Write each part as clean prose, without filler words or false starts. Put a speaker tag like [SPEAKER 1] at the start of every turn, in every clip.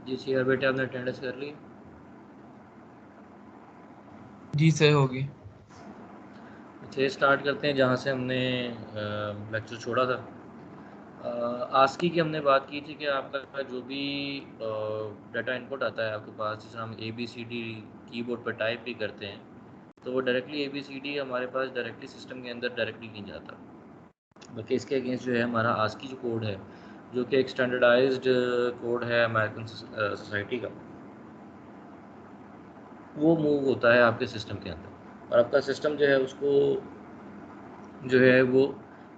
[SPEAKER 1] जी CR बेटे, आपने attendance कर ली?
[SPEAKER 2] जी सर होगी।
[SPEAKER 1] चलिए स्टार्ट करते हैं जहाँ से हमने लेक्चर छोड़ा था। आस्की की हमने बात की थी कि आपका जो भी डाटा इनपुट आता है आपके पास, जिसे हम A B C D keyboard पर टाइप भी करते हैं, तो वो directly A B C D हमारे पास डायरेक्टली सिस्टम के अंदर डायरेक्टली नहीं जाता, बल्कि इसके अगेंस्ट जो है हमारा आस्की जो कोड है, जो कि एक स्टैंडर्डाइज्ड कोड है अमेरिकन सोसाइटी का, वो मूव होता है आपके सिस्टम के अंदर, और आपका सिस्टम जो है उसको जो है वो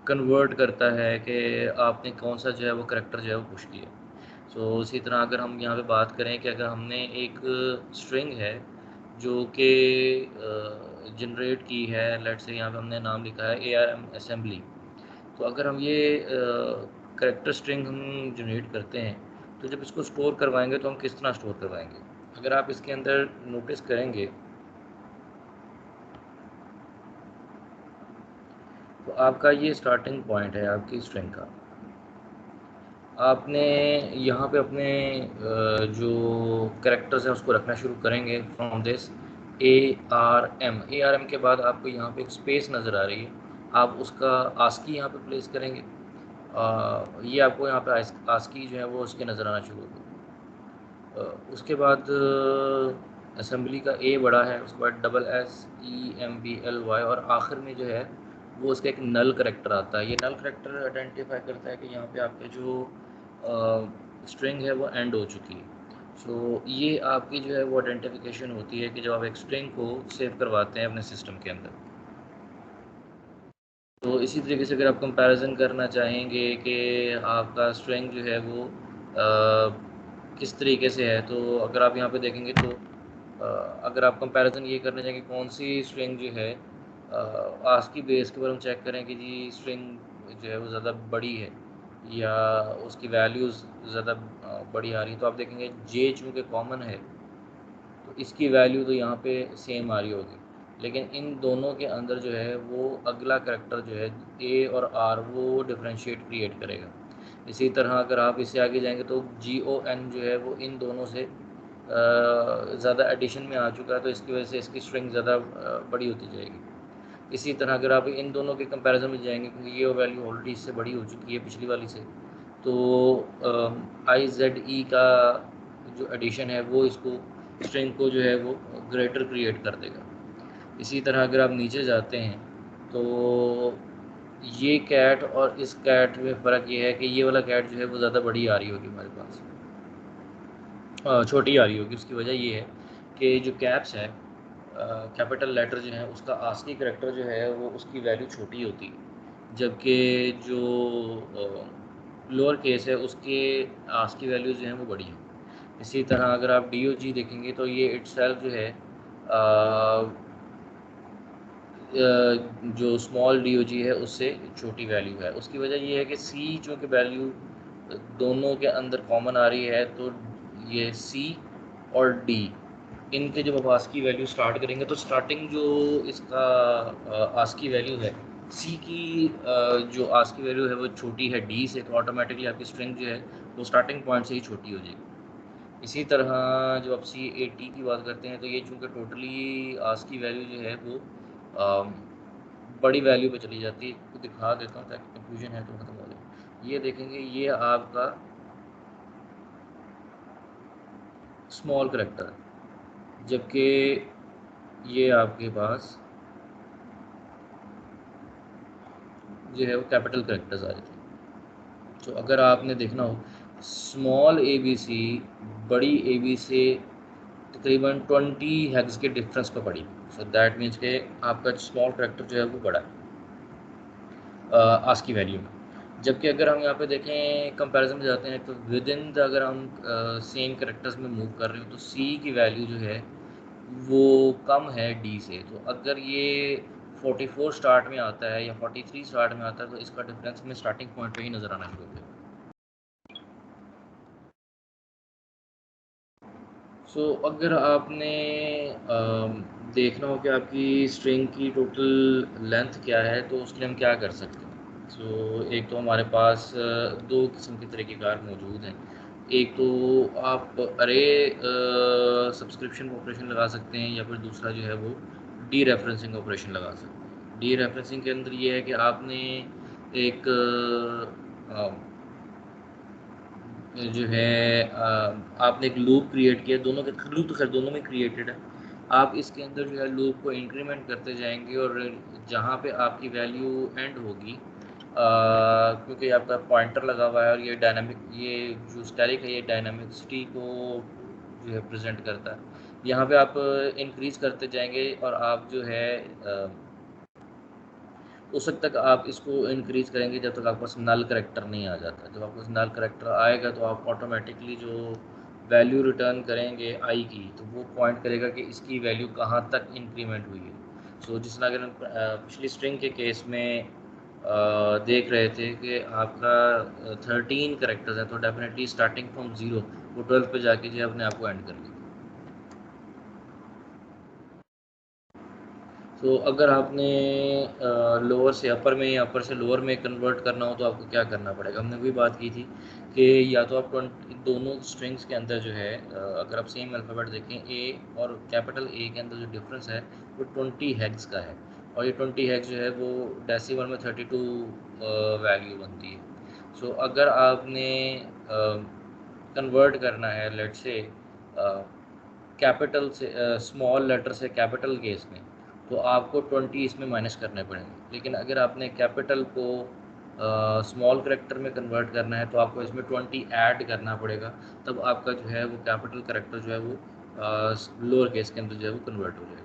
[SPEAKER 1] कन्वर्ट करता है कि आपने कौन सा जो है वो करैक्टर जो है वो पुश किया। सो इसी तरह अगर हम यहाँ पे बात करें कि अगर हमने एक स्ट्रिंग है जो कि जनरेट की है, लेट से यहाँ पे हमने नाम लिखा है ARM असेंबली, तो अगर हम ये करैक्टर स्ट्रिंग हम जनरेट करते हैं, तो जब इसको स्टोर करवाएंगे तो हम किस तरह स्टोर करवाएंगे? अगर आप इसके अंदर नोटिस करेंगे तो आपका ये स्टार्टिंग पॉइंट है आपकी स्ट्रिंग का। आपने यहाँ पे अपने जो कैरेक्टर्स हैं उसको रखना शुरू करेंगे from this A R M के बाद आपको यहाँ पे एक स्पेस नज़र आ रही है, आप उसका आस्की यहाँ पे प्लेस करेंगे। ये आपको यहाँ पे आस्की जो है वो उसके नज़र आना शुरू होगी। उसके बाद असेंबली का ए बड़ा है, उसके बाद SSEMBLY, और आखिर में जो है वो उसका एक नल करेक्टर आता है। ये नल करेक्टर आइडेंटिफाई करता है कि यहाँ पे आपके जो स्ट्रिंग है वो एंड हो चुकी है। सो ये आपकी जो है वो आइडेंटिफिकेशन होती है कि जब आप एक स्ट्रिंग को सेव करवाते हैं अपने सिस्टम के अंदर। तो इसी तरीके से अगर आप कंपैरिजन करना चाहेंगे कि आपका स्ट्रिंग जो है वो किस तरीके से है, तो अगर आप यहाँ पे देखेंगे तो अगर आप कंपैरिजन ये करना चाहेंगे कौन सी स्ट्रिंग जो है आस्की बेस के ऊपर हम चेक करें कि जी स्ट्रिंग जो है वो ज़्यादा बड़ी है या उसकी वैल्यूज़ ज़्यादा बड़ी आ रही है, तो आप देखेंगे जे चूँकि कॉमन है तो इसकी वैल्यू तो यहाँ पे सेम आ रही होगी, लेकिन इन दोनों के अंदर जो है वो अगला करैक्टर जो है ए और आर वो डिफरेंशिएट क्रिएट करेगा। इसी तरह अगर आप इससे आगे जाएंगे तो GON जो है वो इन दोनों से ज़्यादा एडिशन में आ चुका है, तो इसकी वजह से इसकी स्ट्रिंग ज़्यादा बड़ी होती जाएगी। इसी तरह अगर आप इन दोनों के कंपैरिजन में जाएंगे, क्योंकि ये वैल्यू ऑलरेडी इससे बड़ी हो चुकी है पिछली वाली से, तो IZE का जो एडिशन है वो इसको स्ट्रिंग को जो है वो ग्रेटर क्रिएट कर देगा। इसी तरह अगर आप नीचे जाते हैं तो ये कैट और इस कैट में फ़र्क ये है कि ये वाला कैट जो है वो ज़्यादा बड़ी आ रही होगी हमारे पास, छोटी आ रही होगी। उसकी वजह ये है कि जो कैप्स है, कैपिटल लेटर जो है उसका आस्की करैक्टर जो है वो उसकी वैल्यू छोटी होती है, जबकि जो लोअर केस है उसके आस्की वैल्यूज़ जो हैं वो बड़ी हैं। इसी तरह अगर आप DOG देखेंगे तो ये इट्सेल्फ जो है जो स्मॉल DOG है उससे छोटी वैल्यू है। उसकी वजह ये है कि C चूँकि वैल्यू दोनों के अंदर कॉमन आ रही है, तो ये C और D इनके जब आप आस्की वैल्यू स्टार्ट करेंगे तो स्टार्टिंग जो इसका आस्की वैल्यू है C की, जो आस्की वैल्यू है वो छोटी है D से, तो ऑटोमेटिकली आपकी स्ट्रिंग जो है वो स्टार्टिंग पॉइंट से ही छोटी हो जाएगी। इसी तरह जब आप CAT की बात करते हैं तो ये चूँकि टोटली आस्की वैल्यू जो है वो बड़ी वैल्यू पे चली जाती है। तो दिखा देता हूँ ताकि कन्फ्यूजन है तो खत्म हो जाए। ये देखेंगे ये आपका स्मॉल करैक्टर है, जबकि ये आपके पास जो है वो कैपिटल करैक्टर्स आ जाते हैं। तो अगर आपने देखना हो स्मॉल ABC बड़ी AB से तकरीबन 20 हेक्स के डिफरेंस पे पड़ी, सो दैट मीन्स के आपका स्मॉल करैक्टर जो है वो बड़ा है आस्की वैल्यू में। जबकि अगर हम यहाँ पे देखें कंपैरिजन में जाते हैं तो विद इन द अगर हम सेम करैक्टर्स में मूव कर रहे हो तो C की वैल्यू जो है वो कम है D से। तो अगर ये 44 स्टार्ट में आता है या 43 स्टार्ट में आता है तो इसका डिफरेंस हमें स्टार्टिंग पॉइंट पे ही नज़र आना शुरू हो जाएगा। सो अगर आपने देखना हो कि आपकी स्ट्रिंग की टोटल लेंथ क्या है तो उसके लिए हम क्या कर सकते हैं। सो एक तो हमारे पास दो किस्म के तरीक़ेकार मौजूद हैं। एक तो आप अरे सब्सक्रिप्शन ऑपरेशन लगा सकते हैं, या फिर दूसरा जो है वो डी रेफरेंसिंग ऑपरेशन लगा सकते हैं। डी रेफरेंसिंग के अंदर ये है कि आपने एक जो है आपने एक लूप क्रिएट किया, दोनों के लूप तो खैर दोनों में क्रिएटेड है। आप इसके अंदर जो है लूप को इंक्रीमेंट करते जाएंगे, और जहाँ पे आपकी वैल्यू एंड होगी, क्योंकि आपका पॉइंटर लगा हुआ है और ये डायनामिक, ये जो स्टैटिक है ये डायनामिसिटी को जो है प्रेजेंट करता है। यहाँ पे आप इंक्रीज करते जाएंगे, और आप जो है उस वक्त तक आप इसको इंक्रीज करेंगे जब तक आपके पास नल करेक्टर नहीं आ जाता। जब आपके पास नल करेक्टर आएगा तो आप ऑटोमेटिकली जो वैल्यू रिटर्न करेंगे आई की, तो वो पॉइंट करेगा कि इसकी वैल्यू कहाँ तक इंक्रीमेंट हुई है। सो जिस तरह अगर हम पिछली स्ट्रिंग के केस में देख रहे थे कि आपका 13 करेक्टर्स हैं, तो डेफिनेटली स्टार्टिंग फ्रॉम 0 वो 12 पे जाके जो है अपने आप को एंड कर लेगा। तो अगर आपने लोअर से अपर में या अपर से लोअर में कन्वर्ट करना हो तो आपको क्या करना पड़ेगा। हमने वही बात की थी कि या तो आप दोनों स्ट्रिंग्स के अंदर जो है अगर आप सेम अल्फ़ाबेट देखें, ए और कैपिटल ए के अंदर जो डिफरेंस है वो 20 हेक्स का है, और ये 20 हेक्स जो है वो डेसिमल में 32 वैल्यू बनती है। सो अगर आपने कन्वर्ट करना है लेट से कैपिटल से स्मॉल लेटर से कैपिटल केस में, तो आपको 20 इसमें माइनस करने पड़ेंगे। लेकिन अगर आपने कैपिटल को स्मॉल करेक्टर में कन्वर्ट करना है तो आपको इसमें 20 ऐड करना पड़ेगा, तब आपका जो है वो कैपिटल करेक्टर जो है वो लोअर केस के अंदर जो है वो कन्वर्ट हो जाएगा।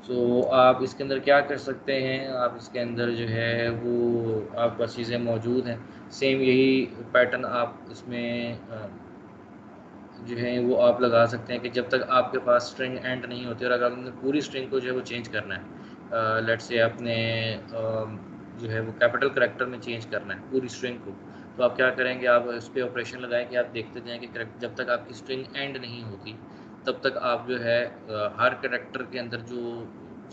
[SPEAKER 1] सो आप इसके अंदर क्या कर सकते हैं, आप इसके अंदर जो है वो आपके पास चीज़ें मौजूद हैं। सेम यही पैटर्न आप इसमें जो है वो आप लगा सकते हैं कि जब तक आपके पास स्ट्रिंग एंड नहीं होती, और अगर आपने पूरी स्ट्रिंग को जो है वो चेंज करना है, लेट से आपने जो है वो कैपिटल करेक्टर में चेंज करना है पूरी स्ट्रिंग को, तो आप क्या करेंगे, आप इस पर ऑपरेशन लगाएं कि आप देखते जाएं कि जब तक आपकी स्ट्रिंग एंड नहीं होती तब तक आप जो है हर करेक्टर के अंदर जो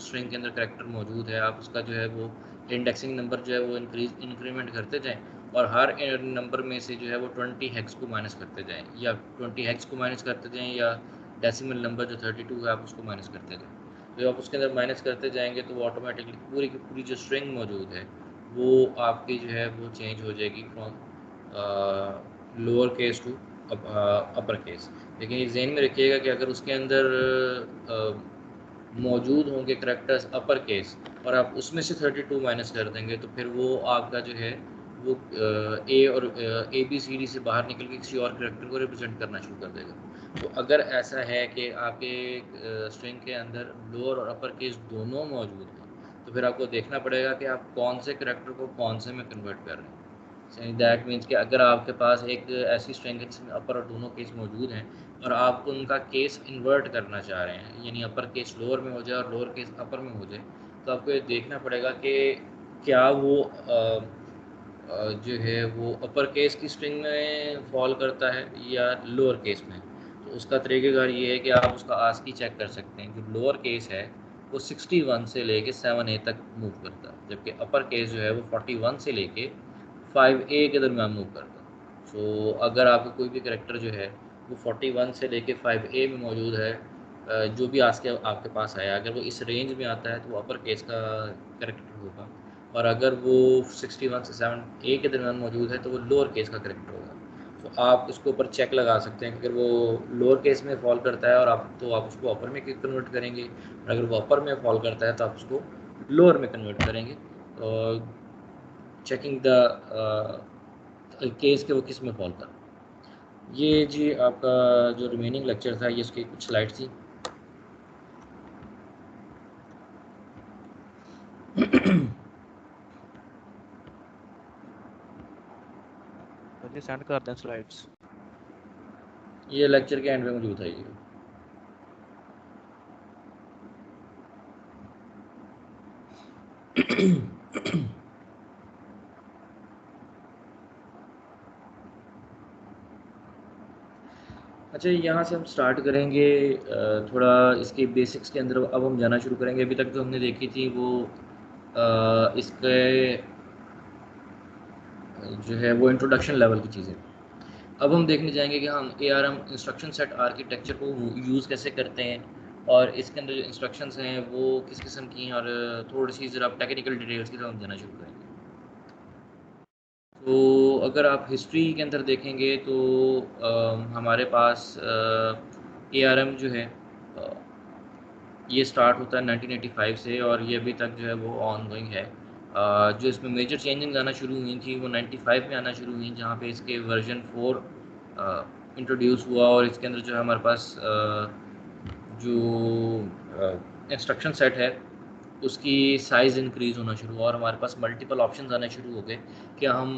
[SPEAKER 1] स्ट्रिंग के अंदर करेक्टर मौजूद है आप उसका जो है वो इंडेक्सिंग नंबर जो है वो इंक्रीमेंट करते जाएं, और हर नंबर में से जो है वो 20 हेक्स को माइनस करते जाएं, या 20 हेक्स को माइनस करते जाएं, या डेसिमल नंबर जो 32 है आप उसको माइनस करते जाएं। तो आप उसके अंदर माइनस करते जाएंगे तो वो ऑटोमेटिकली पूरी की पूरी जो स्ट्रिंग मौजूद है वो आपकी जो है वो चेंज हो जाएगी from lower case to upper case. लेकिन ये जहन में रखिएगा कि अगर उसके अंदर मौजूद होंगे करेक्टर्स अपर केस और आप उसमें से 32 माइनस कर देंगे, तो फिर वो आपका जो है वो ए और ए बी सी डी से बाहर निकल के किसी और करेक्टर को रिप्रेजेंट करना शुरू कर देगा। तो अगर ऐसा है कि आपके स्ट्रिंग के अंदर लोअर और अपर केस दोनों मौजूद हैं, तो फिर आपको देखना पड़ेगा कि आप कौन से करेक्टर को कौन से में कन्वर्ट कर रहे हैं। दैट मीन्स कि अगर आपके पास एक ऐसी स्ट्रिंग है जिसमें अपर और दोनों केस मौजूद हैं, और आप उनका केस इन्वर्ट करना चाह रहे हैं, यानी अपर केस लोअर में हो जाए और लोअर केस अपर में हो जाए, तो आपको ये देखना पड़ेगा कि क्या वो जो है वो अपर केस की स्ट्रिंग में फॉल करता है या लोअर केस में। तो उसका तरीक़ेकार ये है कि आप उसका आस्की चेक कर सकते हैं। जो लोअर केस है वो 61 से लेके 7A तक मूव करता है, जबकि अपर केस जो है वो 41 से लेके 5A के दरमियान मूव करता है। सो अगर आपका कोई भी करेक्टर जो है वो 41 से लेके 5A में मौजूद है, जो भी आज के आपके पास आया, अगर वो इस रेंज में आता है तो वो अपर केस का करेक्टर होगा, और अगर वो 61 से 7A के दरमियान मौजूद है तो वो लोअर केस का करेक्टर होगा। तो आप उसके ऊपर चेक लगा सकते हैं कि अगर वो लोअर केस में फॉल करता है और आप उसको अपर में कन्वर्ट करेंगे, और अगर वो अपर में फॉल करता है तो आप उसको लोअर में कन्वर्ट करेंगे, और चेकिंग द केस के वो किस में फॉल कर। ये जी आपका जो रिमेनिंग लेक्चर था, ये उसकी कुछ स्लाइड्स थी।
[SPEAKER 2] मुझे सेंड कर दें स्लाइड्स।
[SPEAKER 1] ये लेक्चर के एंड में मौजूद है ये। अच्छा, यहाँ से हम स्टार्ट करेंगे थोड़ा इसके बेसिक्स के अंदर अब हम जाना शुरू करेंगे। अभी तक जो हमने देखी थी वो इसके जो है वो इंट्रोडक्शन लेवल की चीज़ें। अब हम देखने जाएंगे कि हम ARM इंस्ट्रक्शन सेट आर्किटेक्चर को यूज़ कैसे करते हैं और इसके अंदर जो इंस्ट्रक्शंस हैं वो किस किस्म की हैं, और थोड़ी सी ज़रा टेक्निकल डिटेल्स की तरफ हम जाना शुरू करेंगे। तो अगर आप हिस्ट्री के अंदर देखेंगे तो हमारे पास ARM जो है ये स्टार्ट होता है 1985 से और ये अभी तक जो है वो ऑन गोइंग है। जो इसमें मेजर चेंजिंग आना शुरू हुई थी वो 95 में आना शुरू हुई, जहाँ पे इसके वर्जन 4 इंट्रोड्यूस हुआ और इसके अंदर जो है हमारे पास जो इंस्ट्रक्शन सेट है उसकी साइज़ इंक्रीज़ होना शुरू हुआ और हमारे पास मल्टीपल ऑप्शंस आने शुरू हो गए कि हम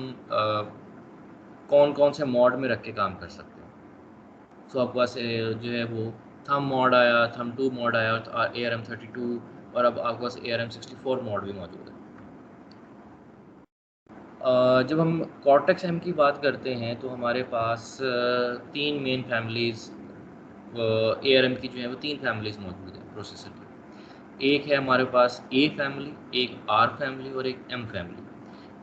[SPEAKER 1] कौन कौन से मॉड में रख के काम कर सकते हैं। सो आपके पास जो है वो थम मॉड आया, थम 2 मॉड आया, ARM 32 और अब आपके पास ARM 64 मॉड भी मौजूद है। जब हम कॉर्टेक्स M की बात करते हैं तो हमारे पास 3 मेन फैमिलीज़ ARM की जो है वो 3 फैमिलीज़ मौजूद हैं प्रोसेसर की। एक है हमारे पास A फैमिली, एक R फैमिली और एक M फैमिली।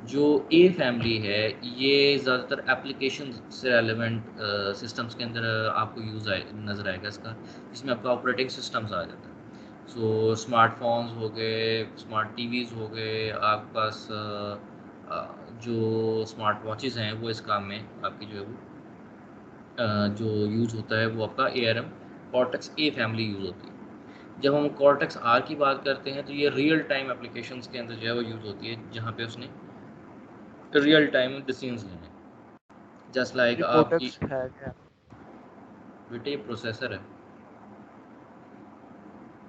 [SPEAKER 1] जो A फैमिली है ये ज़्यादातर एप्लीकेशन से रेलेवेंट सिस्टम्स के अंदर आपको यूज़ नज़र आएगा इसका, जिसमें आपका ऑपरेटिंग सिस्टम्स आ जाता है। सो स्मार्टफोन्स हो गए, स्मार्ट टीवीज़ हो गए, आपके पास जो स्मार्ट वॉचेज़ हैं वो इस काम में आपकी जो है वो जो यूज़ होता है वो आपका ARM cortex A family use होती है। जब हम कॉर्टेक्स R की बात करते हैं तो ये रियल टाइम एप्लीकेशंस के अंदर जो है वो यूज़ होती है, जहाँ पे उसने रियल टाइम डिसीजंस लेने, जस्ट लाइक
[SPEAKER 2] ये
[SPEAKER 1] आपकी
[SPEAKER 2] कोटेक्स है क्या?
[SPEAKER 1] बेटे प्रोसेसर है,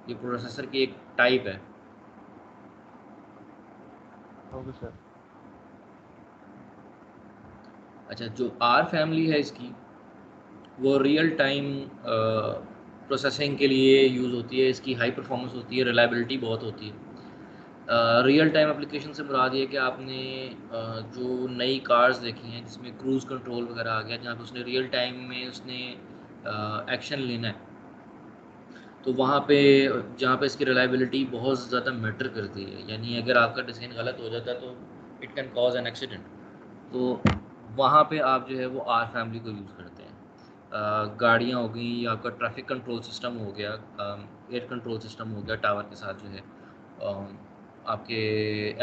[SPEAKER 1] ये प्रोसेसर की एक टाइप है।
[SPEAKER 2] Okay sir.
[SPEAKER 1] अच्छा, जो R फैमिली है इसकी वो रियल टाइम प्रोसेसिंग के लिए यूज़ होती है, इसकी हाई परफॉर्मेंस होती है, रिलायबिलिटी बहुत होती है। रियल टाइम एप्लीकेशन से मुराद ये है कि आपने जो नई कार्स देखी हैं जिसमें क्रूज़ कंट्रोल वगैरह आ गया, जहाँ पे उसने रियल टाइम में उसने एक्शन लेना है, तो वहाँ पे जहाँ पे इसकी रिलायबिलिटी बहुत ज़्यादा मैटर करती है। यानी अगर आपका डिज़ाइन गलत हो जाता है तो it can cause an accident. तो वहाँ पे आप जो है वो R फैमिली को यूज़ करते हैं। गाड़ियाँ हो गई या आपका ट्रैफिक कंट्रोल सिस्टम हो गया, एयर कंट्रोल सिस्टम हो गया टावर के साथ जो है, आपके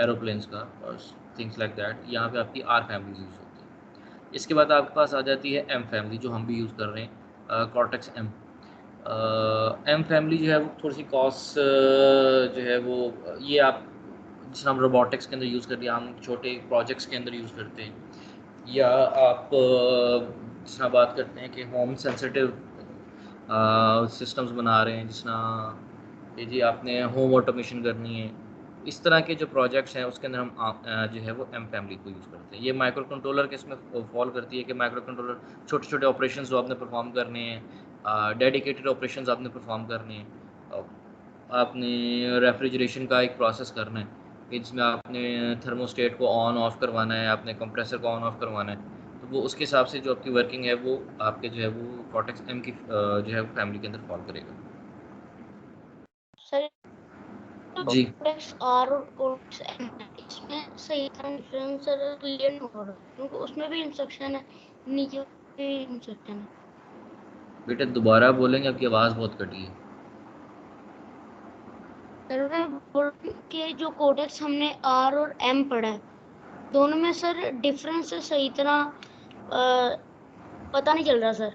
[SPEAKER 1] एरोप्लेन्स का और थिंग्स लाइक दैट, यहाँ पे आपकी R फैमिली यूज़ होती है। इसके बाद आपके पास आ जाती है M फैमिली, जो हम भी यूज़ कर रहे हैं, कॉर्टेक्स M। M फैमिली जो है वो थोड़ी सी कॉस्ट जो है वो ये आप जिस हम रोबोटिक्स के अंदर यूज़ कर लिया, हम छोटे प्रोजेक्ट्स के अंदर यूज़ करते हैं, या आप जिस तरह बात करते हैं कि होम सेंसिटिव सिस्टम्स बना रहे हैं, जिस तरह कि जी आपने होम ऑटोमेशन करनी है, इस तरह के जो प्रोजेक्ट्स हैं उसके अंदर हम जो है वो M फैमिली को यूज़ करते हैं। ये माइक्रो कंट्रोलर के इसमें फॉल करती है कि माइक्रो कंट्रोलर छोटे छोटे ऑपरेशंस जो आपने परफॉर्म करने हैं, डेडिकेटेड ऑपरेशंस आपने परफॉर्म करने हैं, आपने रेफ्रिजरेशन का एक प्रोसेस करना है कि जिसमें आपने थर्मोस्टेट को ऑन ऑफ करवाना है, आपने कंप्रेसर को ऑन ऑफ करवाना है, तो वो उसके हिसाब से जो आपकी वर्किंग है वो आपके जो है वो कॉर्टेक्स M की जो है फैमिली के अंदर फॉल करेगा।
[SPEAKER 3] सर
[SPEAKER 1] जी
[SPEAKER 3] कोडेक्स आर और कोडेक्स एम इसमें सही तरह डिफरेंस सर क्लियर नहीं हो रहा, क्योंकि उसमें भी इंस्ट्रक्शन है, नीचे भी इंस्ट्रक्शन है।
[SPEAKER 1] बेटा दोबारा बोलेंगे, आपकी आवाज़ बहुत कटी है।
[SPEAKER 3] सर मैं बोल रही हूँ कि जो कोडेक्स हमने आर और एम पढ़ा है, दोनों में सर डिफरेंस सही तरह पता नहीं चल रहा सर।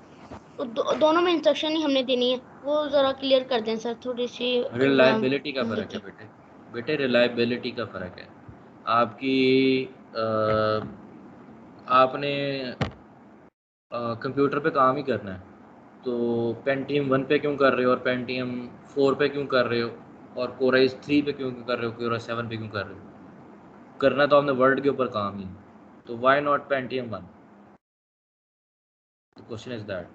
[SPEAKER 3] दोनों में इंस्ट्रक्शन ही हमने देनी है, वो जरा क्लियर कर दें सर, थोड़ी सी एग्जाम
[SPEAKER 1] रिलायबिलिटी का फ़र्क है
[SPEAKER 3] लेके।
[SPEAKER 1] बेटे, बेटे रिलायबिलिटी का फ़र्क है। आपकी आपने कंप्यूटर पे काम ही करना है, तो पेंटियम 1 पे क्यों कर रहे हो और पेंटियम 4 पे क्यों कर रहे हो और कोराइज़ 3 पे क्यों कर रहे हो, कोराइज़ 7 पे क्यों कर रहे हो? करना तो आपने वर्ड के ऊपर काम ही, तो why not Pentium 1? The question is that,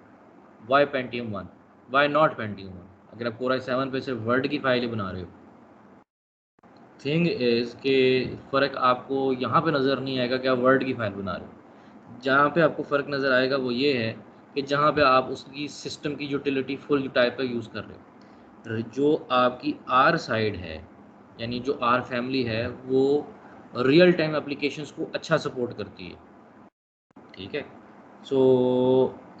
[SPEAKER 1] why Pentium 1? Why not Pentium 1? अगर आप कोराइज़ 7 पे सिर्फ वर्ड की फाइल ही बना रहे हो, थिंग इज़ कि फ़र्क आपको यहाँ पे नज़र नहीं आएगा कि आप वर्ड की फाइल बना रहे हो। जहाँ पे आपको फ़र्क नज़र आएगा वो ये है कि जहाँ पे आप उसकी सिस्टम की यूटिलिटी फुल टाइप का यूज़ कर रहे हो। जो आपकी R साइड है, यानी जो R फैमिली है, वो रियल टाइम एप्लीकेशंस को अच्छा सपोर्ट करती है। ठीक है। सो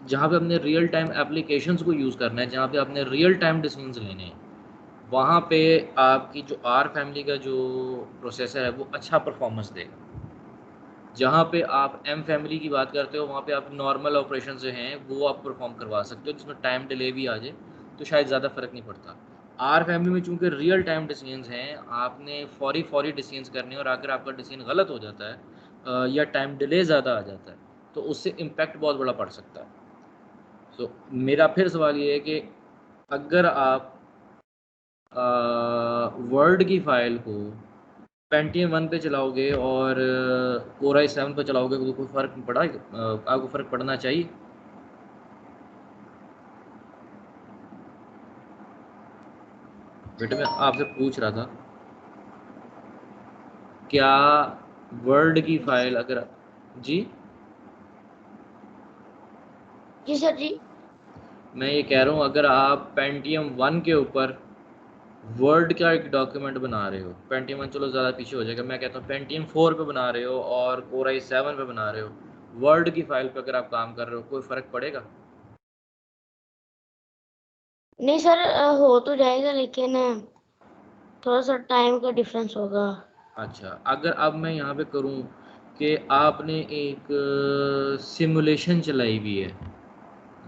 [SPEAKER 1] जहाँ पे अपने रियल टाइम एप्लीकेशंस को यूज़ करना है, जहाँ पे आपने रियल टाइम डिसीजंस लेने हैं, वहाँ पे आपकी जो आर फैमिली का जो प्रोसेसर है वो अच्छा परफॉर्मेंस देगा। जहाँ पे आप एम फैमिली की बात करते हो, वहाँ पे आप नॉर्मल ऑपरेशन जो हैं वो आप परफॉर्म करवा सकते हो, जिसमें टाइम डिले भी आ जाए तो शायद ज़्यादा फ़र्क नहीं पड़ता। आर फैमिली में चूँकि रियल टाइम डिसीजंस हैं, आपने फौरी डिसीजंस करने हैं, और अगर आपका डिसीजन गलत हो जाता है या टाइम डिले ज़्यादा आ जाता है तो उससे इम्पैक्ट बहुत बड़ा पड़ सकता है। सो मेरा फिर सवाल ये है कि अगर आप वर्ड की फ़ाइल को पेंटियम 1 पे चलाओगे और कोर i7 पे चलाओगे तो कोई फ़र्क पड़ा आपको फ़र्क पड़ना चाहिए? बेटे मैं आपसे पूछ रहा था, क्या वर्ड की फ़ाइल अगर जी
[SPEAKER 3] जी सर जी।
[SPEAKER 1] मैं ये कह रहा हूँ, अगर आप पेंटियम 1 के ऊपर वर्ड का एक डॉक्यूमेंट बना रहे हो, पेंटियम 1 चलो ज़्यादा पीछे हो जाएगा, मैं कहता हूँ पेंटियम 4 पे बना रहे हो और कोर i7 पे बना रहे हो, वर्ड की फ़ाइल पे अगर आप काम कर रहे हो, कोई फ़र्क पड़ेगा?
[SPEAKER 3] नहीं सर, हो तो जाएगा, लेकिन थोड़ा सा टाइम का डिफरेंस होगा।
[SPEAKER 1] अच्छा, अगर अब मैं यहाँ पे करूँ कि आपने एक सिमुलेशन चलाई हुई है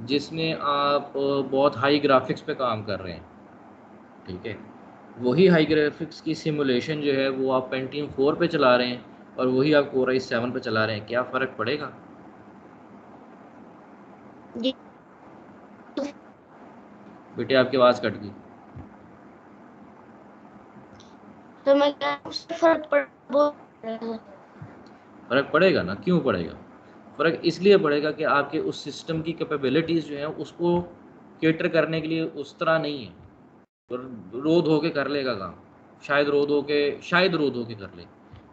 [SPEAKER 1] जिसमें आप बहुत हाई ग्राफिक्स पे काम कर रहे हैं, ठीक है, वही हाई ग्राफिक्स की सिमुलेशन जो है वो आप पेंटियम 4 पे चला रहे हैं और वही आप कोर i7 पे चला रहे हैं, क्या फ़र्क पड़ेगा?
[SPEAKER 3] जी
[SPEAKER 1] बेटे आपकी आवाज़ कट गई।
[SPEAKER 3] तो मैं क्या उससे फर्क पड़ेगा?
[SPEAKER 1] फ़र्क पड़ेगा ना, क्यों पड़ेगा? फ़र्क इसलिए पड़ेगा कि आपके उस सिस्टम की कैपेबिलिटीज़ जो हैं उसको कैटर करने के लिए उस तरह नहीं है। तो रो धो के कर लेगा काम, शायद रो धो के कर ले,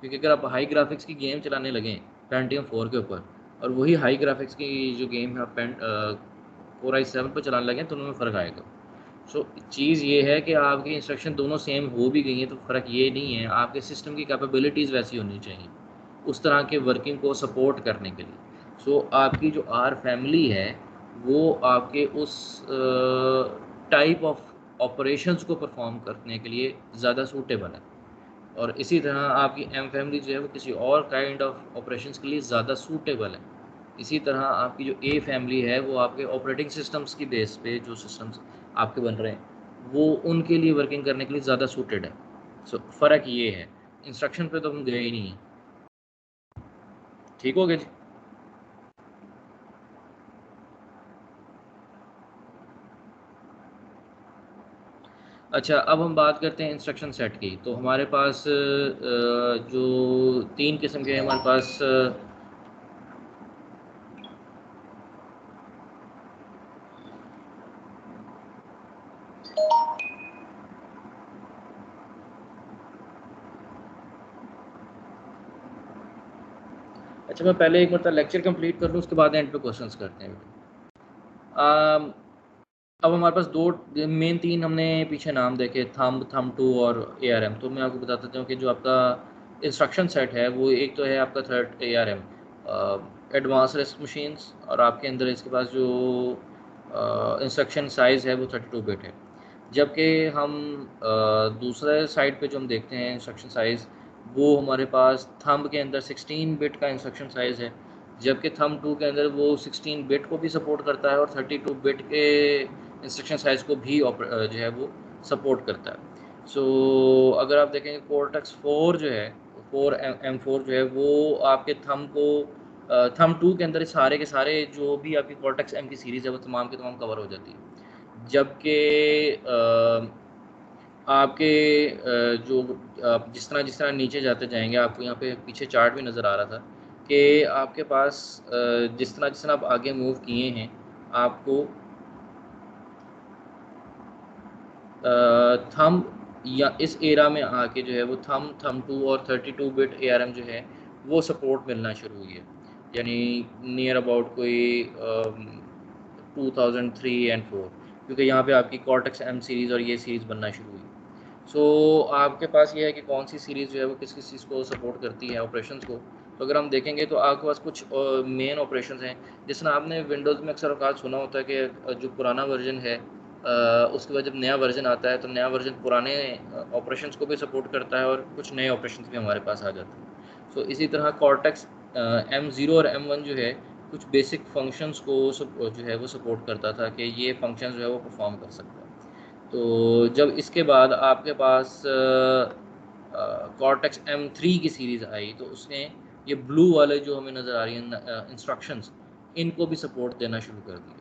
[SPEAKER 1] क्योंकि अगर आप हाई ग्राफिक्स की गेम चलाने लगें पेंटियम 4 के ऊपर और वही हाई ग्राफिक्स की जो गेम है आप कोर i7 पर चलाने लगें तो उनमें फ़र्क आएगा। सो चीज़ ये है कि आपकी इंस्ट्रक्शन दोनों सेम हो भी गई हैं तो फ़र्क ये नहीं है, आपके सिस्टम की कैपेबिलिटीज़ वैसी होनी चाहिए उस तरह के वर्किंग को सपोर्ट करने के लिए। सो आपकी जो आर फैमिली है वो आपके उस टाइप ऑफ ऑपरेशंस को परफॉर्म करने के लिए ज़्यादा सूटेबल है, और इसी तरह आपकी एम फैमिली जो है वो किसी और काइंड ऑफ ऑपरेशंस के लिए ज़्यादा सूटेबल है। इसी तरह आपकी जो ए फैमिली है वो आपके ऑपरेटिंग सिस्टम्स की बेस पे जो सिस्टम्स आपके बन रहे हैं वो उनके लिए वर्किंग करने के लिए ज़्यादा सूटेड है। सो फ़र्क ये है, इंस्ट्रक्शन पे तो हम गए ही नहीं हैं। ठीक हो गया जी? अच्छा, अब हम बात करते हैं इंस्ट्रक्शन सेट की। तो हमारे पास जो 3 किस्म के हमारे पास अच्छा मैं पहले एक मतलब लेक्चर कंप्लीट कर लूँ उसके बाद एंड पे क्वेश्चंस करते हैं। अब हमारे पास दो मेन 3 हमने पीछे नाम देखे, थंब 2 और ARM। तो मैं आपको बता देता हूँ कि जो आपका इंस्ट्रक्शन सेट है वो एक तो है आपका third ARM, advance risk machines, और आपके अंदर इसके पास जो इंस्ट्रक्शन साइज़ है वो 32 बिट है। जबकि हम दूसरे साइड पे जो हम देखते हैं इंस्ट्रक्शन साइज़, वो हमारे पास थंब के अंदर 16 बिट का इंस्ट्रक्शन साइज़ है, जबकि थंब 2 के अंदर वो 16 बिट को भी सपोर्ट करता है और 32 बिट के इंस्ट्रक्शन साइज़ को भी जो है वो सपोर्ट करता है। सो अगर आप देखेंगे कोर्टेक्स 4 जो है, 4 M4 जो है वो आपके थंब को थंब 2 के अंदर सारे के सारे जो भी आपकी कोर्टेक्स M की सीरीज़ है वो तमाम की तमाम कवर हो जाती है। जबकि आपके जो आप जिस तरह नीचे जाते जाएँगे आपको यहाँ पे पीछे चार्ट भी नज़र आ रहा था कि आपके पास जिस तरह आप आगे मूव किए हैं आपको थंब या इस एरा में आके जो है वो थंब 2 और 32 बिट ARM जो है वो सपोर्ट मिलना शुरू हुई है, यानी नियर अबाउट कोई 2003 एंड 4, क्योंकि यहाँ पे आपकी कॉर्टेक्स M सीरीज़ और ये सीरीज़ बनना शुरू हुई। सो आपके पास ये है कि कौन सी सीरीज़ जो है वो किस किस चीज़ को सपोर्ट करती है ऑपरेशंस को, तो अगर हम देखेंगे तो आपके पास कुछ मेन ऑपरेशंस हैं, जिस तरह आपने विंडोज़ में अक्सर औकात सुना होता है कि जो पुराना वर्जन है उसके बाद जब नया वर्जन आता है तो नया वर्जन पुराने ऑपरेशंस को भी सपोर्ट करता है और कुछ नए ऑपरेशंस भी हमारे पास आ जाते हैं। सो इसी तरह कॉर्टेक्स M0 और M1 जो है कुछ बेसिक फंक्शंस को जो है वो सपोर्ट करता था कि ये फंक्शन जो है वो परफॉर्म कर सकता है। तो जब इसके बाद आपके पास कॉर्टेक्स M3 की सीरीज़ आई तो उसने ये ब्लू वाले जो हमें नज़र आ रही हैं इंस्ट्रक्शंस, इनको भी सपोर्ट देना शुरू कर दिया।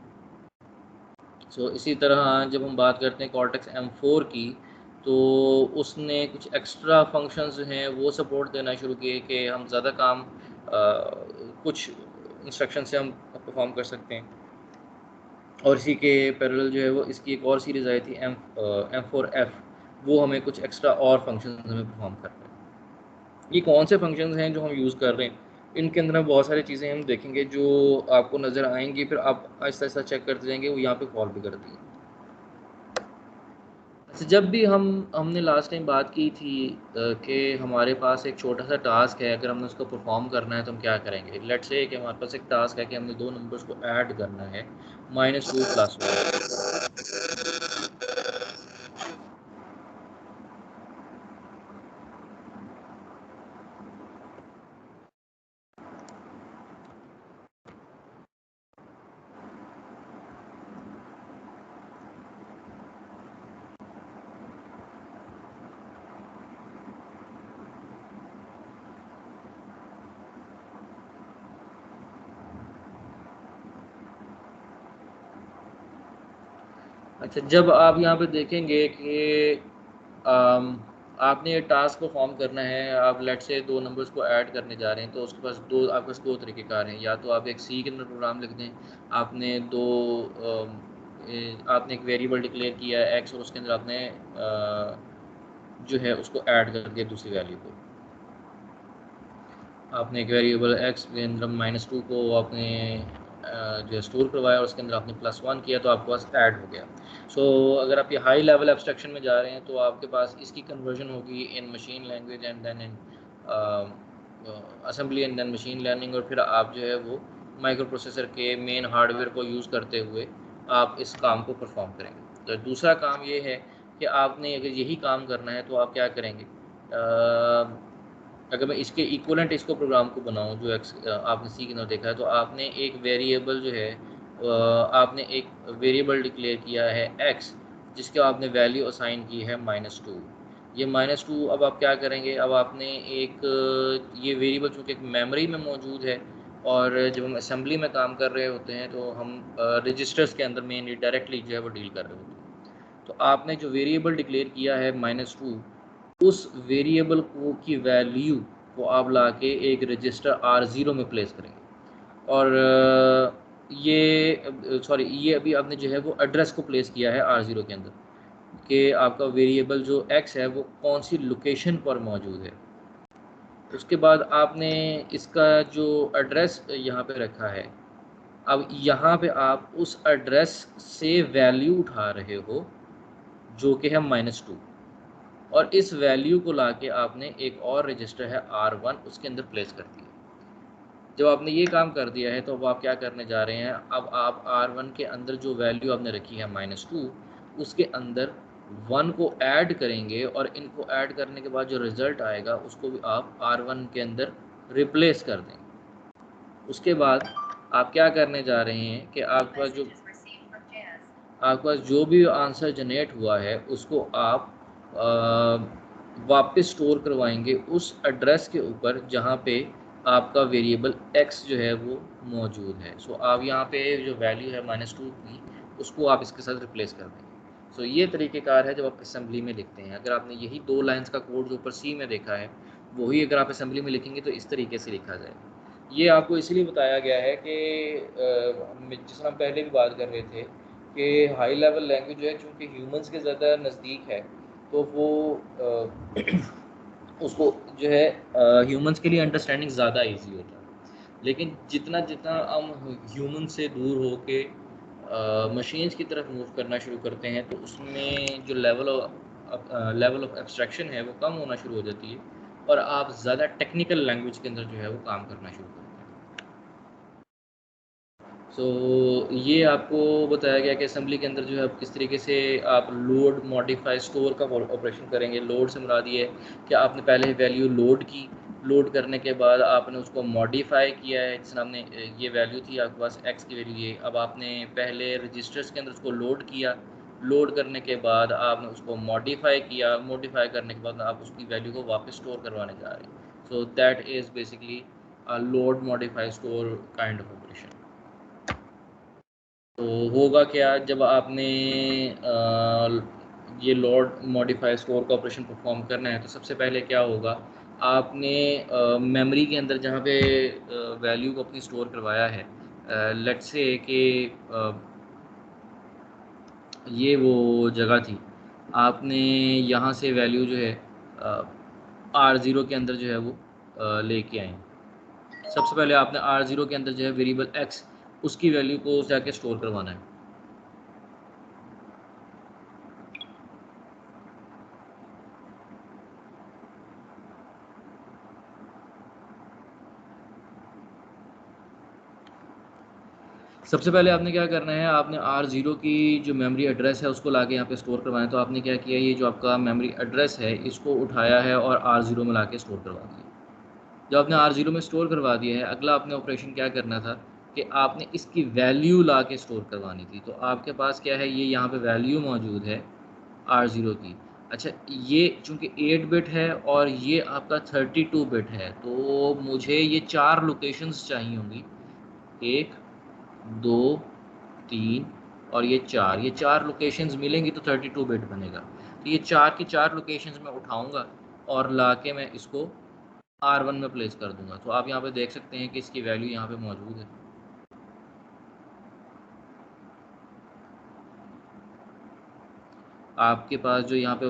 [SPEAKER 1] सो इसी तरह जब हम बात करते हैं कॉर्टेक्स M4 की, तो उसने कुछ एक्स्ट्रा फंक्शंस जो हैं वो सपोर्ट देना शुरू किए कि हम ज़्यादा काम कुछ इंस्ट्रक्शन से हम परफॉर्म कर सकते हैं। और इसी के पैरेलल जो है वो इसकी एक और सीरीज़ आई थी M4F, वो हमें कुछ एक्स्ट्रा और फंक्शंस हमें परफॉर्म कर रहे हैं। ये कौन से फंक्शंस हैं जो हम यूज़ कर रहे हैं, इनके अंदर बहुत सारी चीज़ें हम देखेंगे जो आपको नज़र आएंगी, फिर आप आहिस्ता आहिस्ता चेक करते जाएंगे वो यहाँ पे कॉल भी करती है। अच्छा, जब भी हमने लास्ट टाइम बात की थी कि हमारे पास एक छोटा सा टास्क है, अगर हमने उसको परफॉर्म करना है तो हम क्या करेंगे। लेट्स से कि हमारे पास एक टास्क है कि हमने दो नंबर्स को ऐड करना है, -2 + 1। अच्छा, जब आप यहाँ पे देखेंगे कि आपने ये टास्क परफॉर्म करना है, आप लेट्स से दो नंबर्स को ऐड करने जा रहे हैं, तो उसके पास आपके पास दो तरीक़ेकार हैं। या तो आप एक सी के अंदर प्रोग्राम लिख दें, आपने आपने एक वेरिएबल डिक्लेयर किया है एक्स, और उसके अंदर आपने जो है उसको ऐड कर दिया दूसरी वैल्यू को। आपने एक वेरिएबल एक्स के अंदर -2 को आपने जो है स्टोर करवाया और उसके अंदर आपने +1 किया, तो आपके पास ऐड हो गया। सो अगर आप ये हाई लेवल एब्स्ट्रैक्शन में जा रहे हैं तो आपके पास इसकी कन्वर्जन होगी in machine language and then in assembly and then machine learning, और फिर आप जो है वो माइक्रो प्रोसेसर के मेन हार्डवेयर को यूज़ करते हुए आप इस काम को परफॉर्म करेंगे। तो दूसरा काम ये है कि आपने अगर यही काम करना है तो आप क्या करेंगे, अगर मैं इसके इक्वलेंट इसको प्रोग्राम को बनाऊँ जो आपने सी के अंदर देखा है, तो आपने एक वेरिएबल जो है आपने एक वेरिएबल डिक्लेयर किया है एक्स, जिसके आपने वैल्यू असाइन की है -2। ये -2 अब आप क्या करेंगे, अब आपने एक ये वेरिएबल चूँकि एक मेमोरी में मौजूद है, और जब हम असेंबली में काम कर रहे होते हैं तो हम रजिस्टर्स के अंदर मेनली डायरेक्टली जो है वो डील कर रहे होते हैं। तो आपने जो वेरिएबल डिक्लेयर किया है -2, उस वेरिएबल को की वैल्यू को आप लाके एक रजिस्टर R0 में प्लेस करेंगे, और ये अभी आपने जो है वो एड्रेस को प्लेस किया है R0 के अंदर, कि आपका वेरिएबल जो x है वो कौन सी लोकेशन पर मौजूद है। उसके बाद आपने इसका जो एड्रेस यहाँ पे रखा है, अब यहाँ पे आप उस एड्रेस से वैल्यू उठा रहे हो जो कि है -2, और इस वैल्यू को लाके आपने एक और रजिस्टर है R1 उसके अंदर प्लेस कर दिया। जब आपने ये काम कर दिया है तो अब आप क्या करने जा रहे हैं, अब आप R1 के अंदर जो वैल्यू आपने रखी है -2, उसके अंदर 1 को ऐड करेंगे, और इनको ऐड करने के बाद जो रिज़ल्ट आएगा उसको भी आप R1 के अंदर रिप्लेस कर देंगे। उसके बाद आप क्या करने जा रहे हैं कि आपके पास जो भी आंसर जनरेट हुआ है उसको आप वापस स्टोर करवाएंगे उस एड्रेस के ऊपर जहाँ पे आपका वेरिएबल x जो है वो मौजूद है। सो आप यहाँ पे जो वैल्यू है -2 की, उसको आप इसके साथ रिप्लेस कर देंगे। सो ये तरीक़ेकार है जब आप असेंबली में लिखते हैं। अगर आपने यही 2 लाइन्स का कोड जो ऊपर सी में देखा है, वही अगर आप असेंबली में लिखेंगे तो इस तरीके से लिखा जाएगा। ये आपको इसलिए बताया गया है कि जिस तरह हम पहले भी बात कर रहे थे कि हाई लेवल लैंग्वेज जो है चूँकि ह्यूमंस के ज़्यादा नज़दीक है, तो वो उसको जो है ह्यूमंस के लिए अंडरस्टैंडिंग ज़्यादा इजी होता है। लेकिन जितना जितना हम ह्यूमन से दूर हो के मशीन्स की तरफ मूव करना शुरू करते हैं, तो उसमें जो लेवल ऑफ एब्स्ट्रैक्शन है वो कम होना शुरू हो जाती है, और आप ज़्यादा टेक्निकल लैंग्वेज के अंदर जो है वो काम करना शुरू करते हैं। सो ये आपको बताया गया कि असेंबली के अंदर जो है आप किस तरीके से आप लोड मॉडिफाई स्टोर का ऑपरेशन करेंगे। लोड से मुराद ये है कि आपने पहले वैल्यू लोड की, लोड करने के बाद आपने उसको मॉडिफाई किया है। जिस आपने ये वैल्यू थी आपके पास एक्स की वैल्यू ये, अब आपने पहले रजिस्टर्स के अंदर उसको लोड किया, लोड करने के बाद आपने उसको मॉडिफाई किया, मॉडिफाई करने के बाद आप उसकी वैल्यू को वापस स्टोर करवाने जा रहे हैं। So that is basically load modify store kind of operation. तो होगा क्या, जब आपने ये लोड मॉडिफाई स्टोर का ऑपरेशन परफॉर्म करना है तो सबसे पहले क्या होगा, आपने मेमोरी के अंदर जहाँ पे वैल्यू को अपनी स्टोर करवाया है, लेट्स से कि ये वो जगह थी, आपने यहाँ से वैल्यू जो है R0 के अंदर जो है वो लेके आए। सबसे पहले आपने R0 के अंदर जो है वेरिएबल x उसकी वैल्यू को जाके स्टोर करवाना है। सबसे पहले आपने क्या करना है, आपने R0 की जो मेमोरी एड्रेस है उसको लाके यहाँ पे स्टोर करवाना है। तो आपने क्या किया, ये जो आपका मेमोरी एड्रेस है इसको उठाया है और R0 में लाके स्टोर करवा दिया। जब आपने R0 में स्टोर करवा दिया है, अगला आपने ऑपरेशन क्या करना था कि आपने इसकी वैल्यू लाके स्टोर करवानी थी। तो आपके पास क्या है, ये यहाँ पे वैल्यू मौजूद है R0 की। अच्छा, ये चूँकि 8 बिट है और ये आपका 32 बिट है, तो मुझे ये 4 लोकेशंस चाहिए होंगी, 1 2 3 और ये 4, ये 4 लोकेशंस मिलेंगी तो 32 बिट बनेगा। तो ये 4 की 4 लोकेशंस मैं उठाऊंगा और लाके मैं इसको R1 में प्लेस कर दूंगा। तो आप यहाँ पे देख सकते हैं कि इसकी वैल्यू यहाँ पे मौजूद है। आपके पास जो यहाँ पे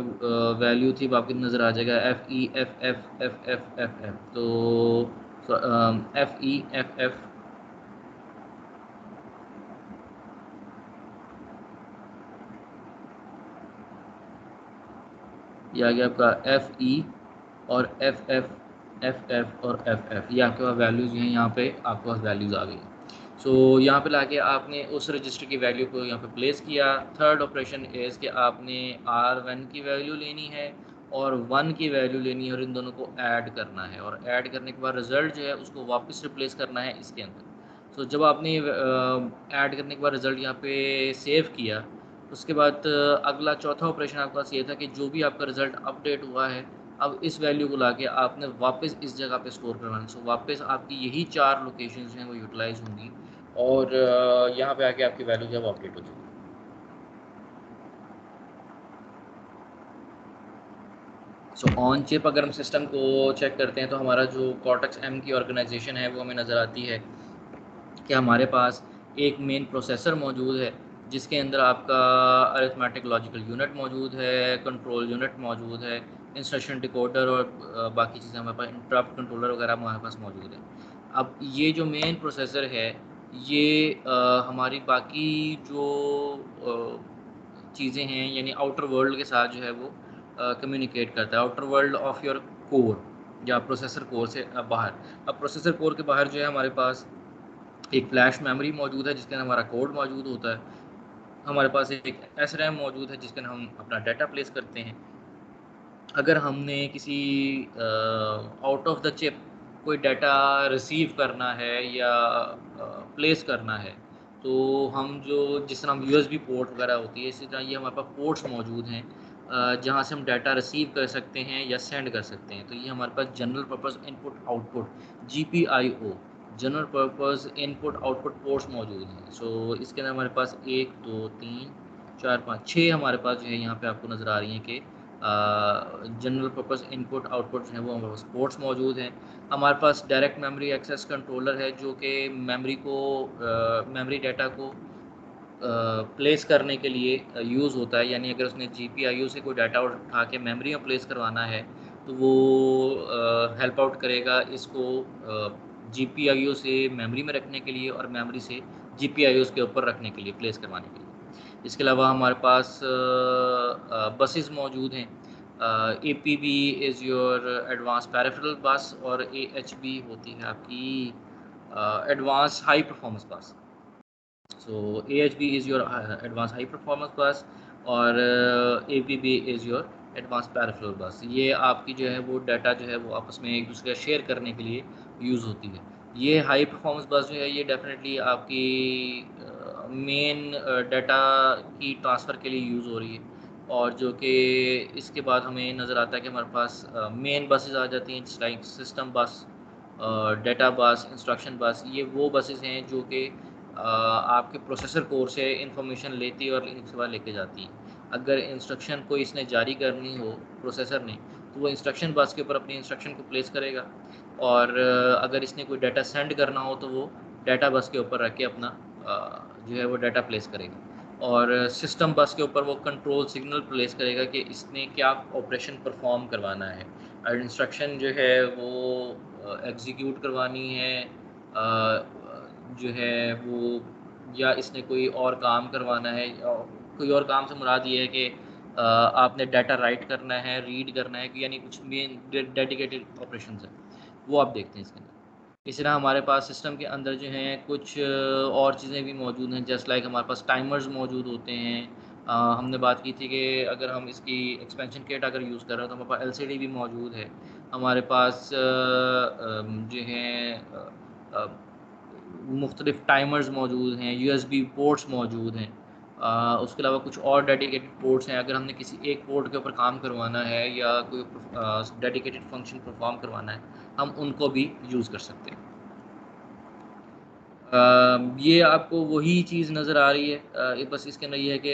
[SPEAKER 1] वैल्यू थी वो आपकी नज़र आ जाएगा FEFFFFFF। तो FEFF ये आ गया आपका FE और FF और FF, ये आपके पास वैल्यूज़ हैं। यहाँ पे आपके पास वैल्यूज़ आ गई। सो यहाँ पे लाके आपने उस रजिस्टर की वैल्यू को यहाँ पे प्लेस किया। थर्ड ऑपरेशन इज़ कि आपने R1 की वैल्यू लेनी है और 1 की वैल्यू लेनी है और इन दोनों को ऐड करना है, और ऐड करने के बाद रिज़ल्ट जो है उसको वापस रिप्लेस करना है इसके अंदर। सो जब आपने ऐड करने के बाद रिज़ल्ट यहाँ पे सेव किया, उसके बाद अगला चौथा ऑपरेशन आपके पास ये था कि जो भी आपका रिज़ल्ट अपडेट हुआ है, अब इस वैल्यू को लाके आपने वापस इस जगह पे स्टोर करवाना है। सो वापस आपकी यही 4 लोकेशंस हैं वो यूटिलाइज़ होंगी और यहाँ पे आके आपकी वैल्यू जो है वो अपडेट हो जाएगी। सो ऑन चिप अगर हम सिस्टम को चेक करते हैं तो हमारा जो कॉर्टेक्स M की ऑर्गेनाइजेशन है वो हमें नज़र आती है कि हमारे पास एक मेन प्रोसेसर मौजूद है जिसके अंदर आपका अरिथमेटिक लॉजिकल यूनिट मौजूद है, कंट्रोल यूनिट मौजूद है, इंस्ट्रक्शन डिकोडर और बाकी चीज़ें हमारे पास, इंटरप्ट कंट्रोलर वगैरह हमारे पास मौजूद है। अब ये जो मेन प्रोसेसर है ये हमारी बाकी जो चीज़ें हैं यानी आउटर वर्ल्ड के साथ जो है वो कम्युनिकेट करता है, outer world of your core या प्रोसेसर कोर से बाहर। अब प्रोसेसर कोर के बाहर जो है हमारे पास एक फ्लैश मेमोरी मौजूद है जिसके अंदर हमारा कोड मौजूद होता है। हमारे पास एक SRAM मौजूद है जिसके अंदर हम अपना डाटा प्लेस करते हैं। अगर हमने किसी आउट ऑफ द चिप कोई डाटा रिसीव करना है या प्लेस करना है तो हम जिस तरह हम USB पोर्ट वगैरह होती है, इसी तरह ये हमारे पास पोर्ट्स मौजूद हैं जहाँ से हम डाटा रिसीव कर सकते हैं या सेंड कर सकते हैं। तो ये हमारे पास general purpose input output GPIO, general purpose input output ports मौजूद हैं। सो इसके अंदर हमारे पास 1 2 3 4 5 6 हमारे पास जो है यहाँ पे आपको नज़र आ रही हैं कि जनरल पर्पस इनपुट आउटपुट हैं वो हमारे पास पोर्ट्स मौजूद हैं। हमारे पास डायरेक्ट मेमोरी एक्सेस कंट्रोलर है जो कि मेमोरी डाटा को प्लेस करने के लिए यूज़ होता है। यानी अगर उसने GPIO से कोई डाटा उठा के मेमोरी में प्लेस करवाना है तो वो हेल्प आउट करेगा इसको GPIO से मेमोरी में रखने के लिए और मेमोरी से GPIO के ऊपर रखने के लिए, प्लेस करवाने के लिए। इसके अलावा हमारे पास बसेस मौजूद हैं APB is your advance peripheral बस और AHB होती है आपकी एडवांस हाई परफॉर्मेंस बस। सो AHB is your advance high performance बस और APB is your advance peripheral बस। ये आपकी जो है वो डाटा जो है वो आपस में एक दूसरे का शेयर करने के लिए यूज़ होती है। ये हाई परफॉर्मेंस बस जो है ये डेफिनेटली आपकी मेन डाटा की ट्रांसफ़र के लिए यूज़ हो रही है, और जो कि इसके बाद हमें नज़र आता है कि हमारे पास मेन बसेस आ जाती हैं, जैसे लाइक सिस्टम बस, डाटा बस, इंस्ट्रक्शन बस। ये वो बसेस हैं जो कि आपके प्रोसेसर कोर से इंफॉर्मेशन लेती है और इसके बाद लेके जाती है। अगर इंस्ट्रक्शन कोई इसने जारी करनी हो प्रोसेसर ने, तो वो इंस्ट्रक्शन बस के ऊपर अपनी इंस्ट्रक्शन को प्लेस करेगा, और अगर इसने कोई डाटा सेंड करना हो तो वो डाटा बस के ऊपर रख के अपना जो है वो डाटा प्लेस करेगा, और सिस्टम बस के ऊपर वो कंट्रोल सिग्नल प्लेस करेगा कि इसने क्या ऑपरेशन परफॉर्म करवाना है। और इंस्ट्रक्शन जो है वो एग्जीक्यूट करवानी है, जो है वो, या इसने कोई और काम करवाना है। कोई और काम से मुराद ये है कि आपने डाटा राइट करना है, रीड करना है, यानी कुछ मेन डेडिकेटेड ऑपरेशंस हैं, वो आप देखते हैं इसके अंदर। इस तरह हमारे पास सिस्टम के अंदर जो हैं कुछ और चीज़ें भी मौजूद हैं, जस्ट लाइक हमारे पास टाइमर्स मौजूद होते हैं। हमने बात की थी कि अगर हम इसकी एक्सपेंशन किट अगर यूज़ कर रहे हो तो हमारे पास LCD भी मौजूद है। हमारे पास जो हैं मुख्तलिफ़ टाइमर्स मौजूद हैं, USB पोर्ट्स मौजूद हैं। उसके अलावा कुछ और डेडिकेटेड पोर्ट्स हैं। अगर हमने किसी एक पोर्ट के ऊपर काम करवाना है या कोई डेडिकेटेड फंक्शन परफॉर्म करवाना है, हम उनको भी यूज़ कर सकते हैं। ये आपको वही चीज़ नज़र आ रही है, ये बस इसके अंदर ये है कि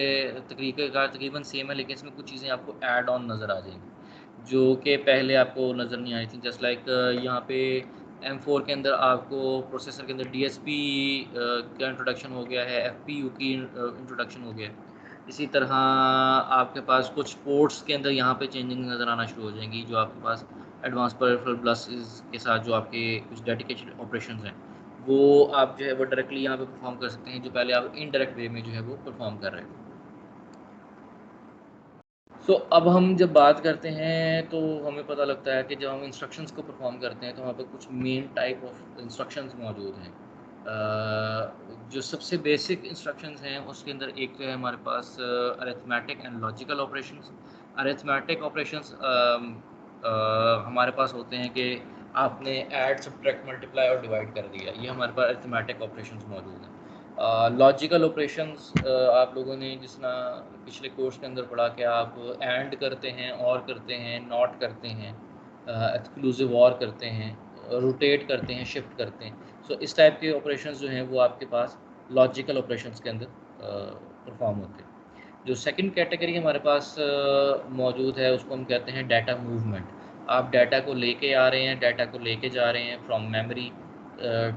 [SPEAKER 1] तरीक़ेकार तकरीबन सेम है, लेकिन इसमें कुछ चीज़ें आपको ऐड ऑन नज़र आ जाएंगी जो कि पहले आपको नज़र नहीं आई थी। जस्ट लाइक यहाँ पे M4 के अंदर आपको प्रोसेसर के अंदर DSP का इंट्रोडक्शन हो गया है, FPU की इंट्रोडक्शन हो गया है। इसी तरह आपके पास कुछ पोर्ट्स के अंदर यहाँ पे चेंजिंग नज़र आना शुरू हो जाएंगी, जो आपके पास एडवांस पेरिफेरल बसेस के साथ जो आपके कुछ डेडिकेटेड ऑपरेशंस हैं, वो आप जो है वो डायरेक्टली यहाँ पे परफॉर्म कर सकते हैं, जो पहले आप इनडायरेक्ट वे में जो है वो परफॉर्म कर रहे थे। सो अब हम जब बात करते हैं तो हमें पता लगता है कि जब हम इंस्ट्रक्शंस को परफॉर्म करते हैं तो वहाँ पे कुछ मेन टाइप ऑफ इंस्ट्रक्शंस मौजूद हैं। जो सबसे बेसिक इंस्ट्रक्शंस हैं उसके अंदर एक तो है हमारे पास arithmetic and logical operations. Arithmetic operations हमारे पास होते हैं कि आपने ऐड, सब्ट्रैक्ट, मल्टीप्लाई और डिवाइड कर दिया, ये हमारे पास अरिथमेटिक ऑपरेशंस मौजूद हैं। लॉजिकल ऑपरेशंस आप लोगों ने जिस तरह पिछले कोर्स के अंदर पढ़ा कि आप एंड करते हैं, और करते हैं, नॉट करते हैं, एक्सक्लूसिव और करते हैं, रोटेट करते हैं, शिफ्ट करते हैं। सो इस टाइप के ऑपरेशंस जो हैं वो आपके पास लॉजिकल ऑपरेशंस के अंदर परफॉर्म होते हैं। जो सेकंड कैटेगरी हमारे पास मौजूद है उसको हम कहते हैं डाटा मूवमेंट। आप डाटा को लेके आ रहे हैं, डाटा को लेके जा रहे हैं फ्रॉम मेमोरी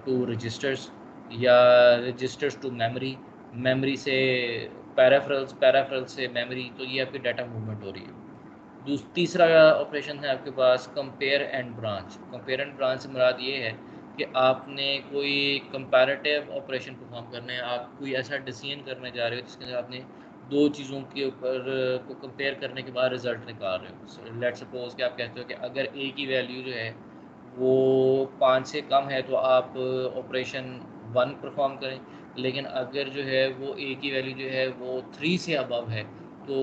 [SPEAKER 1] टू रजिस्टर्स, या रजिस्टर्स टू मेमोरी, मेमोरी से पैराफ्रल्स, पैराफ्रल से मेमोरी, तो ये आपकी डाटा मूवमेंट हो रही है। तीसरा ऑपरेशन है आपके पास compare and branch. Compare and branch से मुराद ये है कि आपने कोई कंपैरेटिव ऑपरेशन परफॉर्म करना है, आप कोई ऐसा डिसीजन करने जा रहे हो जिसके अंदर आपने दो चीज़ों के ऊपर को कंपेयर करने के बाद रिजल्ट निकाल रहे हो। लेट सपोज कि आप कहते हो कि अगर A की वैल्यू जो है वो 5 से कम है तो आप ऑपरेशन 1 परफॉर्म करें, लेकिन अगर जो है वो A की वैल्यू जो है वो 3 से अबव है तो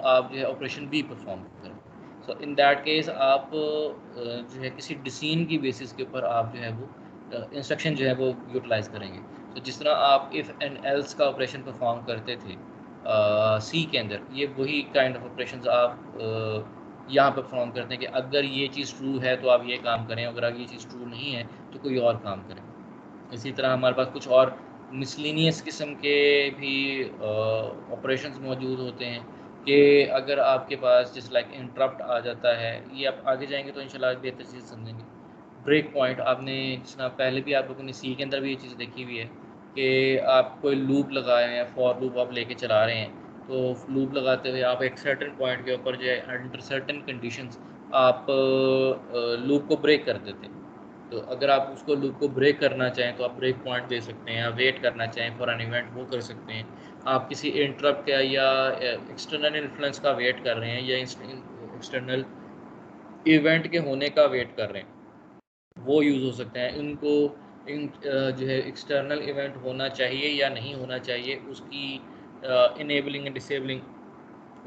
[SPEAKER 1] आप जो है ऑपरेशन B परफॉर्म करें। सो इन दैट केस आप जो है किसी डिसीजन की बेसिस के ऊपर आप जो है वो इंस्ट्रक्शन जो है वो यूटिलाइज़ करेंगे। तो जिस तरह आप इफ़ एंड एल्स का ऑपरेशन परफॉर्म करते थे C के अंदर, ये वही काइंड ऑफ ऑपरेशंस आप यहाँ पे परफॉर्म करते हैं कि अगर ये चीज़ ट्रू है तो आप ये काम करें, अगर ये चीज़ ट्रू नहीं है तो कोई और काम करें। इसी तरह हमारे पास कुछ और मिसलिनियस किस्म के भी ऑपरेशंस मौजूद होते हैं कि अगर आपके पास जैसे लाइक इंटरप्ट आ जाता है, ये आप आगे जाएंगे तो इंशाल्लाह बेहतर चीज़ समझेंगे। ब्रेक पॉइंट, आपने जिस तरह पहले भी आप लोगों ने सी के अंदर भी ये चीज़ देखी हुई है कि आप कोई लूप लगाए हैं, फॉर लूप आप लेके चला रहे हैं, तो लूप लगाते हुए आप एक सर्टेन पॉइंट के ऊपर जो है अंडर सर्टेन कंडीशंस आप लूप को ब्रेक कर देते हैं। तो अगर आप उसको लूप को ब्रेक करना चाहें तो आप ब्रेक पॉइंट दे सकते हैं, या वेट करना चाहें फॉर एन इवेंट वो कर सकते हैं। आप किसी इंटरप्ट का या एक्सटर्नल इन्फ्लुएंस का वेट कर रहे हैं या एक्सटर्नल इवेंट के होने का वेट कर रहे हैं वो यूज़ हो सकते हैं। इनको जो है एक्सटर्नल इवेंट होना चाहिए या नहीं होना चाहिए उसकी इनेबलिंग एंड डिसेबलिंग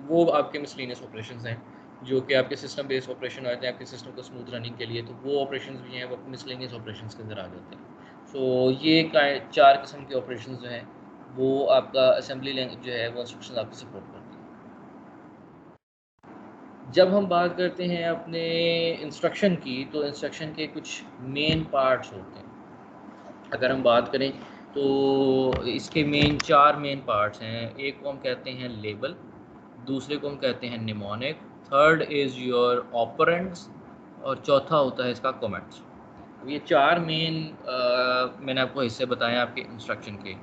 [SPEAKER 1] वो आपके मिसलिनियस ऑपरेशंस हैं जो कि आपके सिस्टम बेस्ड ऑपरेशन होते हैं आपके सिस्टम को स्मूथ रनिंग के लिए, तो वो ऑपरेशंस भी हैं वो मिसलिनियस ऑपरेशंस के अंदर आ जाते हैं। सो ये 4 किस्म के ऑपरेशंस जो हैं वो आपका असेंबली लैंग्वेज जो है वो इंस्ट्रक्शंस आपकी सपोर्ट करती है। जब हम बात करते हैं अपने इंस्ट्रक्शन की, तो इंस्ट्रक्शन के कुछ मेन पार्ट्स होते हैं। अगर हम बात करें तो इसके 4 मेन पार्ट्स हैं। एक को हम कहते हैं लेबल, दूसरे को हम कहते हैं mnemonic, third is your operands और चौथा होता है इसका कमेंट्स। ये 4 मेन मैंने आपको हिस्से बताए आपके इंस्ट्रक्शन के।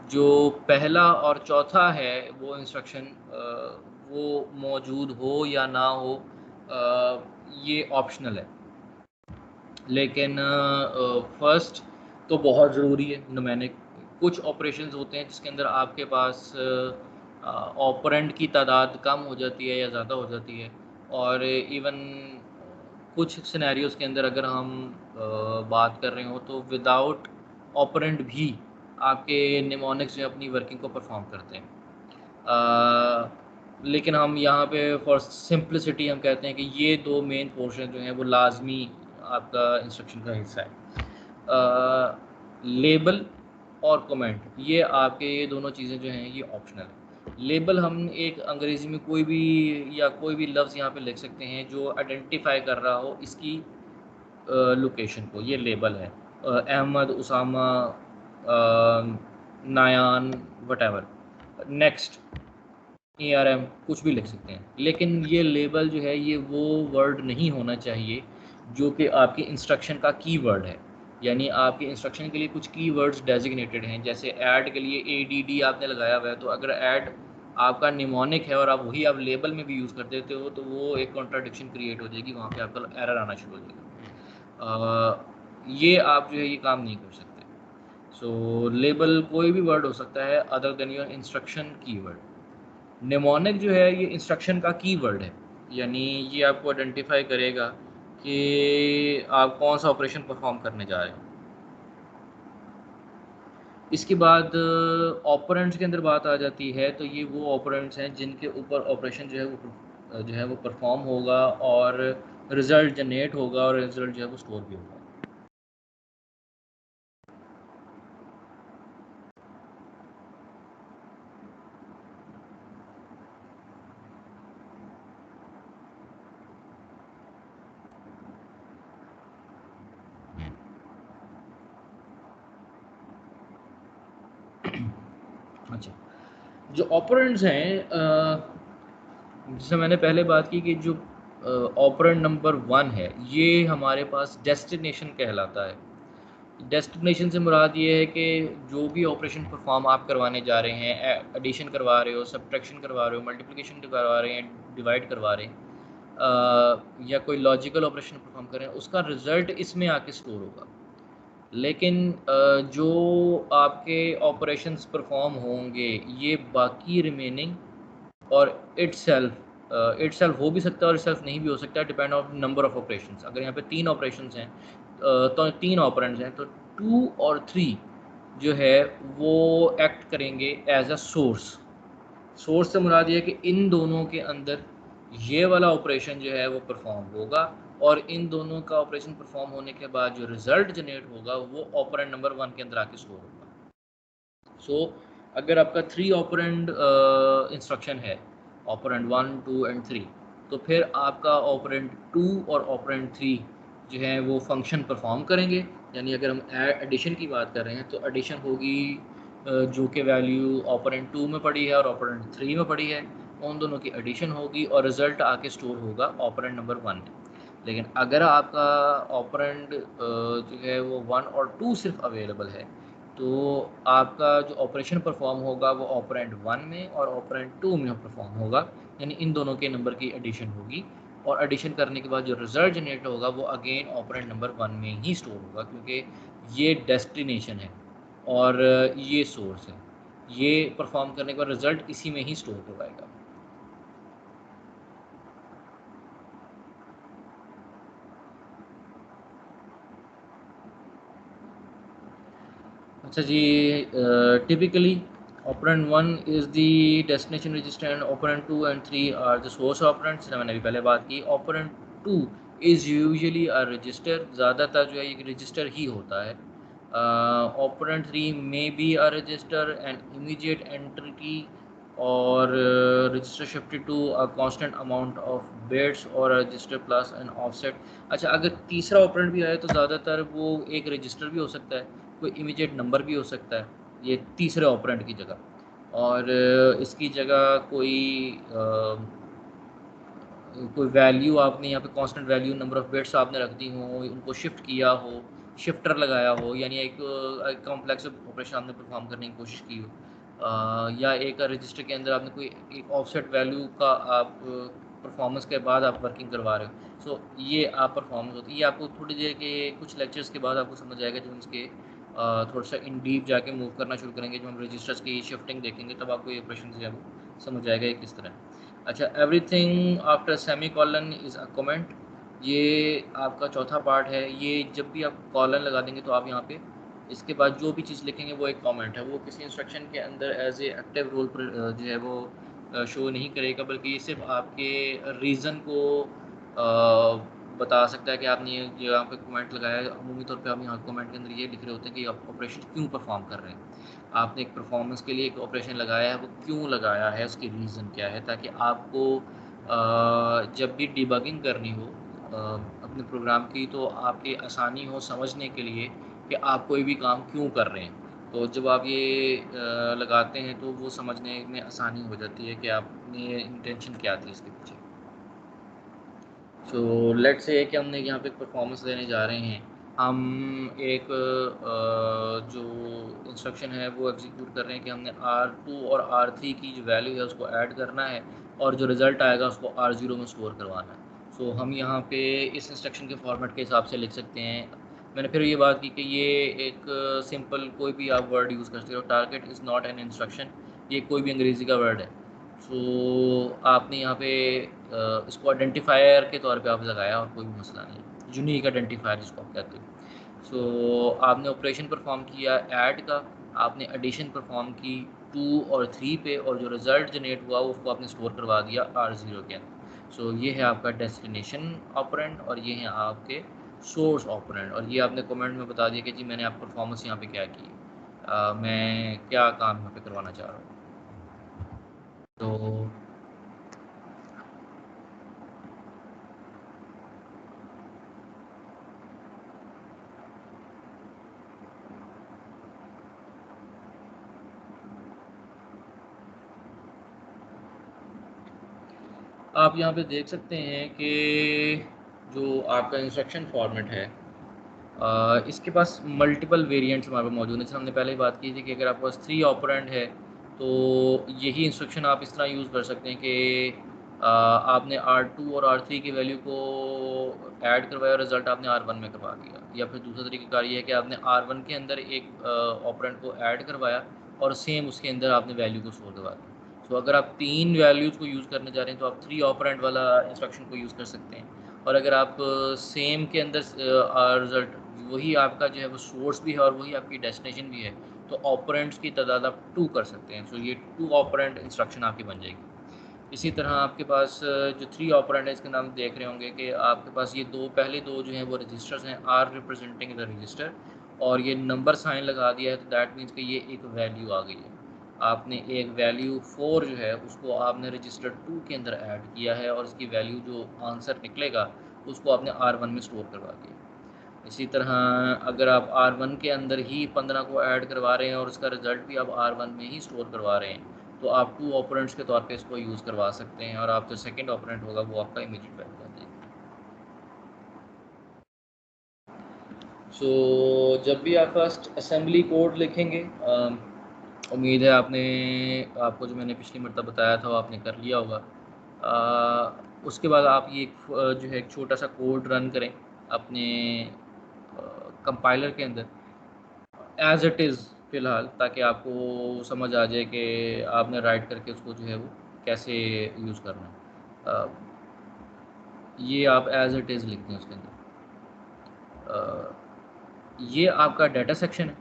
[SPEAKER 1] जो पहला और चौथा है वो इंस्ट्रक्शन वो मौजूद हो या ना हो ये ऑप्शनल है, लेकिन फर्स्ट तो बहुत ज़रूरी है न्यूमेरिक। कुछ ऑपरेशंस होते हैं जिसके अंदर आपके पास ऑपरेंड की तादाद कम हो जाती है या ज़्यादा हो जाती है, और इवन कुछ सिनेरियोज़ के अंदर अगर हम बात कर रहे हो तो विदाउट ऑपरेंड भी आपके निमोनिक्स जो अपनी वर्किंग को परफॉर्म करते हैं। लेकिन हम यहाँ पे फॉर सिंप्लिसिटी हम कहते हैं कि ये 2 मेन पोर्शन जो हैं वो लाजमी आपका इंस्ट्रक्शन का हिस्सा है। लेबल और कमेंट ये आपके ये दोनों चीज़ें जो हैं ये ऑप्शनल है। लेबल हम एक अंग्रेज़ी में कोई भी लफ्ज़ यहाँ पे लिख सकते हैं जो आइडेंटिफाई कर रहा हो इसकी लोकेशन को, ये लेबल है। Ahmad, Usama, Nayan, whatever, next, ARM कुछ भी लिख सकते हैं। लेकिन ये लेबल जो है ये वो वर्ड नहीं होना चाहिए जो कि आपके इंस्ट्रक्शन का कीवर्ड है। यानी आपके इंस्ट्रक्शन के लिए कुछ कीवर्ड्स डेजिग्नेटेड हैं, जैसे ऐड के लिए ADD आपने लगाया हुआ है, तो अगर ऐड आपका निमोनिक है और आप वही आप लेबल में भी यूज़ कर देते हो तो वो एक कॉन्ट्राडिक्शन क्रिएट हो जाएगी, वहाँ पे आपका एरर आना शुरू हो जाएगा। ये आप जो है ये काम नहीं कर सकते। सो लेबल कोई भी वर्ड हो सकता है other than your instruction keyword. Mnemonic जो है ये इंस्ट्रक्शन का कीवर्ड है, यानी ये आपको आइडेंटिफाई करेगा कि आप कौन सा ऑपरेशन परफॉर्म करने जा रहे हो। इसके बाद ऑपरेंड्स के अंदर बात आ जाती है, तो ये वो ऑपरेंड्स हैं जिनके ऊपर ऑपरेशन जो है वो परफॉर्म होगा और रिज़ल्ट जनरेट होगा और रिज़ल्ट जो है वो स्टोर भी होगा। अच्छा, जो ऑपरेंड्स हैं जैसे मैंने पहले बात की कि जो ऑपरेंड नंबर 1 है ये हमारे पास डेस्टिनेशन कहलाता है। डेस्टिनेशन से मुराद ये है कि जो भी ऑपरेशन परफॉर्म आप करवाने जा रहे हैं, एडिशन करवा रहे हो, सब्ट्रैक्शन करवा रहे हो, मल्टीप्लिकेशन करवा रहे हैं, डिवाइड करवा रहे हैं, या कोई लॉजिकल ऑपरेशन परफॉर्म कर रहे हैं, उसका रिज़ल्ट इसमें आके स्टोर होगा। लेकिन जो आपके ऑपरेशंस परफॉर्म होंगे ये बाकी रिमेनिंग और इटसेल्फ हो भी सकता है और इटसेल्फ नहीं भी हो सकता है, depend on number of operations. अगर यहाँ पे 3 ऑपरेशंस हैं तो 3 ऑपरेंड्स हैं, तो 2 और 3 जो है वो एक्ट करेंगे एज अ सोर्स से मुराद ये है कि इन दोनों के अंदर ये वाला ऑपरेशन जो है वो परफॉर्म होगा और इन दोनों का ऑपरेशन परफॉर्म होने के बाद जो रिजल्ट जनरेट होगा वो ऑपरेंड नंबर 1 के अंदर आके स्टोर होगा। सो अगर आपका 3 ऑपरेंड इंस्ट्रक्शन है, ऑपरेंड 1, 2 एंड 3, तो फिर आपका ऑपरेंड 2 और ऑपरेंड 3 जो है वो फंक्शन परफॉर्म करेंगे। यानी अगर हम एडिशन की बात कर रहे हैं तो एडिशन होगी जो कि वैल्यू ऑपरेंड 2 में पड़ी है और ऑपरेंड 3 में पड़ी है, उन दोनों की एडिशन होगी और रिज़ल्ट आके स्टोर होगा ऑपरेंड नंबर 1 में। लेकिन अगर आपका ऑपरेंड जो है वो 1 और 2 सिर्फ अवेलेबल है, तो आपका जो ऑपरेशन परफॉर्म होगा वो ऑपरेंड 1 में और ऑपरेंड 2 में परफॉर्म होगा, यानी इन दोनों के नंबर की एडिशन होगी और एडिशन करने के बाद जो रिजल्ट जनरेट होगा वो अगेन ऑपरेंड नंबर 1 में ही स्टोर होगा, क्योंकि ये डेस्टिनेशन है और ये सोर्स है। ये परफॉर्म करने के बाद रिजल्ट इसी में ही स्टोर करवाएगा। अच्छा जी, typically operand 1 is the destination register and operand 2 and 3 are the source operands. मैंने अभी पहले बात की। Operand 2 is usually a register, ज़्यादातर जो है ये रजिस्टर ही होता है। Operand 3 may be a register and immediate entry और register shifted to a constant amount of bits और रजिस्टर प्लस एन ऑफसेट। अच्छा, अगर तीसरा ऑपरेंड भी आए तो ज़्यादातर वो एक रजिस्टर भी हो सकता है, कोई इमीडिएट नंबर भी हो सकता है, ये तीसरे ऑपरेंड की जगह। और इसकी जगह कोई वैल्यू आपने यहाँ पे constant value number of bits आपने रख दी हो, उनको शिफ्ट किया हो, शिफ्टर लगाया हो, यानी एक कॉम्प्लेक्स ऑपरेशन आपने परफॉर्म करने की कोशिश की हो, या एक रजिस्टर के अंदर आपने कोई एक ऑफसेट वैल्यू का आप परफॉर्मेंस के बाद आप वर्किंग करवा रहे हो। सो ये आप परफॉर्मेंस होती है। ये आपको थोड़ी देर के कुछ लेक्चर्स के बाद आपको समझ आएगा, जब हम इसके थोड़ा सा इन डीप जाके मूव करना शुरू करेंगे, जब हम रजिस्टर्स की शिफ्टिंग देखेंगे तब आपको ये ऑपरेशन जो है वो समझ आएगा ये किस तरह है। अच्छा, everything after semi colon is a comment, ये आपका चौथा पार्ट है। ये जब भी आप कॉलन लगा देंगे तो आप यहाँ पे इसके बाद जो भी चीज़ लिखेंगे वो एक कमेंट है, वो किसी इंस्ट्रक्शन के अंदर एज ए एक्टिव रोल पर जो है वो शो नहीं करेगा, बल्कि ये सिर्फ आपके रीज़न को बता सकता है कि आपने ये यहाँ पे कमेंट लगाया है। अमूमी तौर पे आप यहाँ कमेंट के अंदर ये लिख रहे होते हैं कि आप ऑपरेशन क्यों परफॉर्म कर रहे हैं। आपने एक परफॉर्मेंस के लिए एक ऑपरेशन लगाया है, वो क्यों लगाया है, उसकी रीज़न क्या है, ताकि आपको जब भी डिबगिंग करनी हो अपने प्रोग्राम की, तो आपकी आसानी हो समझने के लिए कि आप कोई भी काम क्यों कर रहे हैं। तो जब आप ये लगाते हैं तो वो समझने में आसानी हो जाती है कि आपने इंटेंशन क्या थी इसके पीछे। सो लेट्स से कि हमने यहाँ पे परफॉर्मेंस देने जा रहे हैं, हम एक जो इंस्ट्रक्शन है वो एग्जीक्यूट कर रहे हैं कि हमने R2 और R3 की जो वैल्यू है उसको ऐड करना है और जो रिज़ल्ट आएगा उसको R0 में स्टोर करवाना है। सो हम यहाँ पे इस इंस्ट्रक्शन के फॉर्मेट के हिसाब से लिख सकते हैं। मैंने फिर ये बात की कि ये एक सिंपल कोई भी आप वर्ड यूज़ कर सकते हो। Target is not an instruction, ये कोई भी अंग्रेज़ी का वर्ड है। सो आपने यहाँ पे इसको आइडेंटिफायर के तौर पे आप लगाया और कोई भी मसला नहीं है। यूनिक आइडेंटिफायर जिसको आप कहते हो। सो आपने ऑपरेशन परफॉर्म किया ऐड का, आपने एडिशन परफॉर्म की 2 और 3 पे, और जो रिज़ल्ट जनरेट हुआ उसको आपने स्टोर करवा दिया R0 के अंदर। सो ये है आपका डेस्टिनेशन ऑपरेंड और ये है आपके सोर्स ऑपरेंड। और ये आपने कमेंट में बता दिया कि जी मैंने आप परफॉर्मेंस यहाँ पे क्या की, मैं क्या काम यहाँ पे करवाना चाह रहा हूँ। तो आप यहाँ पे देख सकते हैं कि जो आपका इंस्ट्रक्शन फॉर्मेट है, इसके पास मल्टीपल वेरिएंट्स हमारे पास मौजूद हैं। जैसे हमने पहले ही बात की थी कि अगर आपके पास 3 ऑपरेंड है तो यही इंस्ट्रक्शन आप इस तरह यूज़ कर सकते हैं कि आपने R2 और R3 की वैल्यू को ऐड करवाया और रिज़ल्ट आपने R1 में करवा दिया। या फिर दूसरा तरीक़ाकार ये है कि आपने R1 के अंदर एक ऑपरेंड को ऐड करवाया और सेम उसके अंदर आपने वैल्यू को स्टोर करवा दिया। तो अगर आप 3 वैल्यूज़ को यूज़ करने जा रहे हैं तो आप 3 ऑपरेंड वाला इंस्ट्रक्शन को यूज़ कर सकते हैं। और अगर आप सेम के अंदर रिज़ल्ट वही आपका जो है वो सोर्स भी है और वही आपकी डेस्टिनेशन भी है, तो ऑपरेंड्स की तादाद आप 2 कर सकते हैं। सो ये 2 ऑपरेंड इंस्ट्रक्शन आपकी बन जाएगी। इसी तरह आपके पास जो 3 ऑपरेंड है, इसके नाम देख रहे होंगे कि आपके पास ये पहले दो जो हैं वो रजिस्टर्स हैं, आर रिप्रेजेंटिंग द रजिस्टर, और ये नंबर साइन लगा दिया है, तो दैट मीन्स कि ये एक वैल्यू आ गई है। आपने एक वैल्यू 4 जो है उसको आपने रजिस्टर 2 के अंदर ऐड किया है और इसकी वैल्यू जो आंसर निकलेगा उसको आपने R1 में स्टोर करवा दिया। इसी तरह अगर आप R1 के अंदर ही 15 को ऐड करवा रहे हैं और उसका रिज़ल्ट भी आप R1 में ही स्टोर करवा रहे हैं, तो आप 2 ऑपरेंड्स के तौर पे इसको यूज़ करवा सकते हैं और आप जो सेकंड ऑपरेंड होगा वो आपका इमीडिएट वैल्यू बन जाएगा। सो जब भी आप फर्स्ट असेंबली कोड लिखेंगे, उम्मीद है आपको जो मैंने पिछली मरतबा बताया था वो आपने कर लिया होगा। उसके बाद आप ये जो है एक छोटा सा कोड रन करें अपने कंपाइलर के अंदर एज़ इट इज़ फ़िलहाल, ताकि आपको समझ आ जाए कि आपने राइट करके उसको जो है वो कैसे यूज़ करना है। ये आप एज़ इट इज़ लिख दें उसके अंदर। ये आपका डाटा सेक्शन है।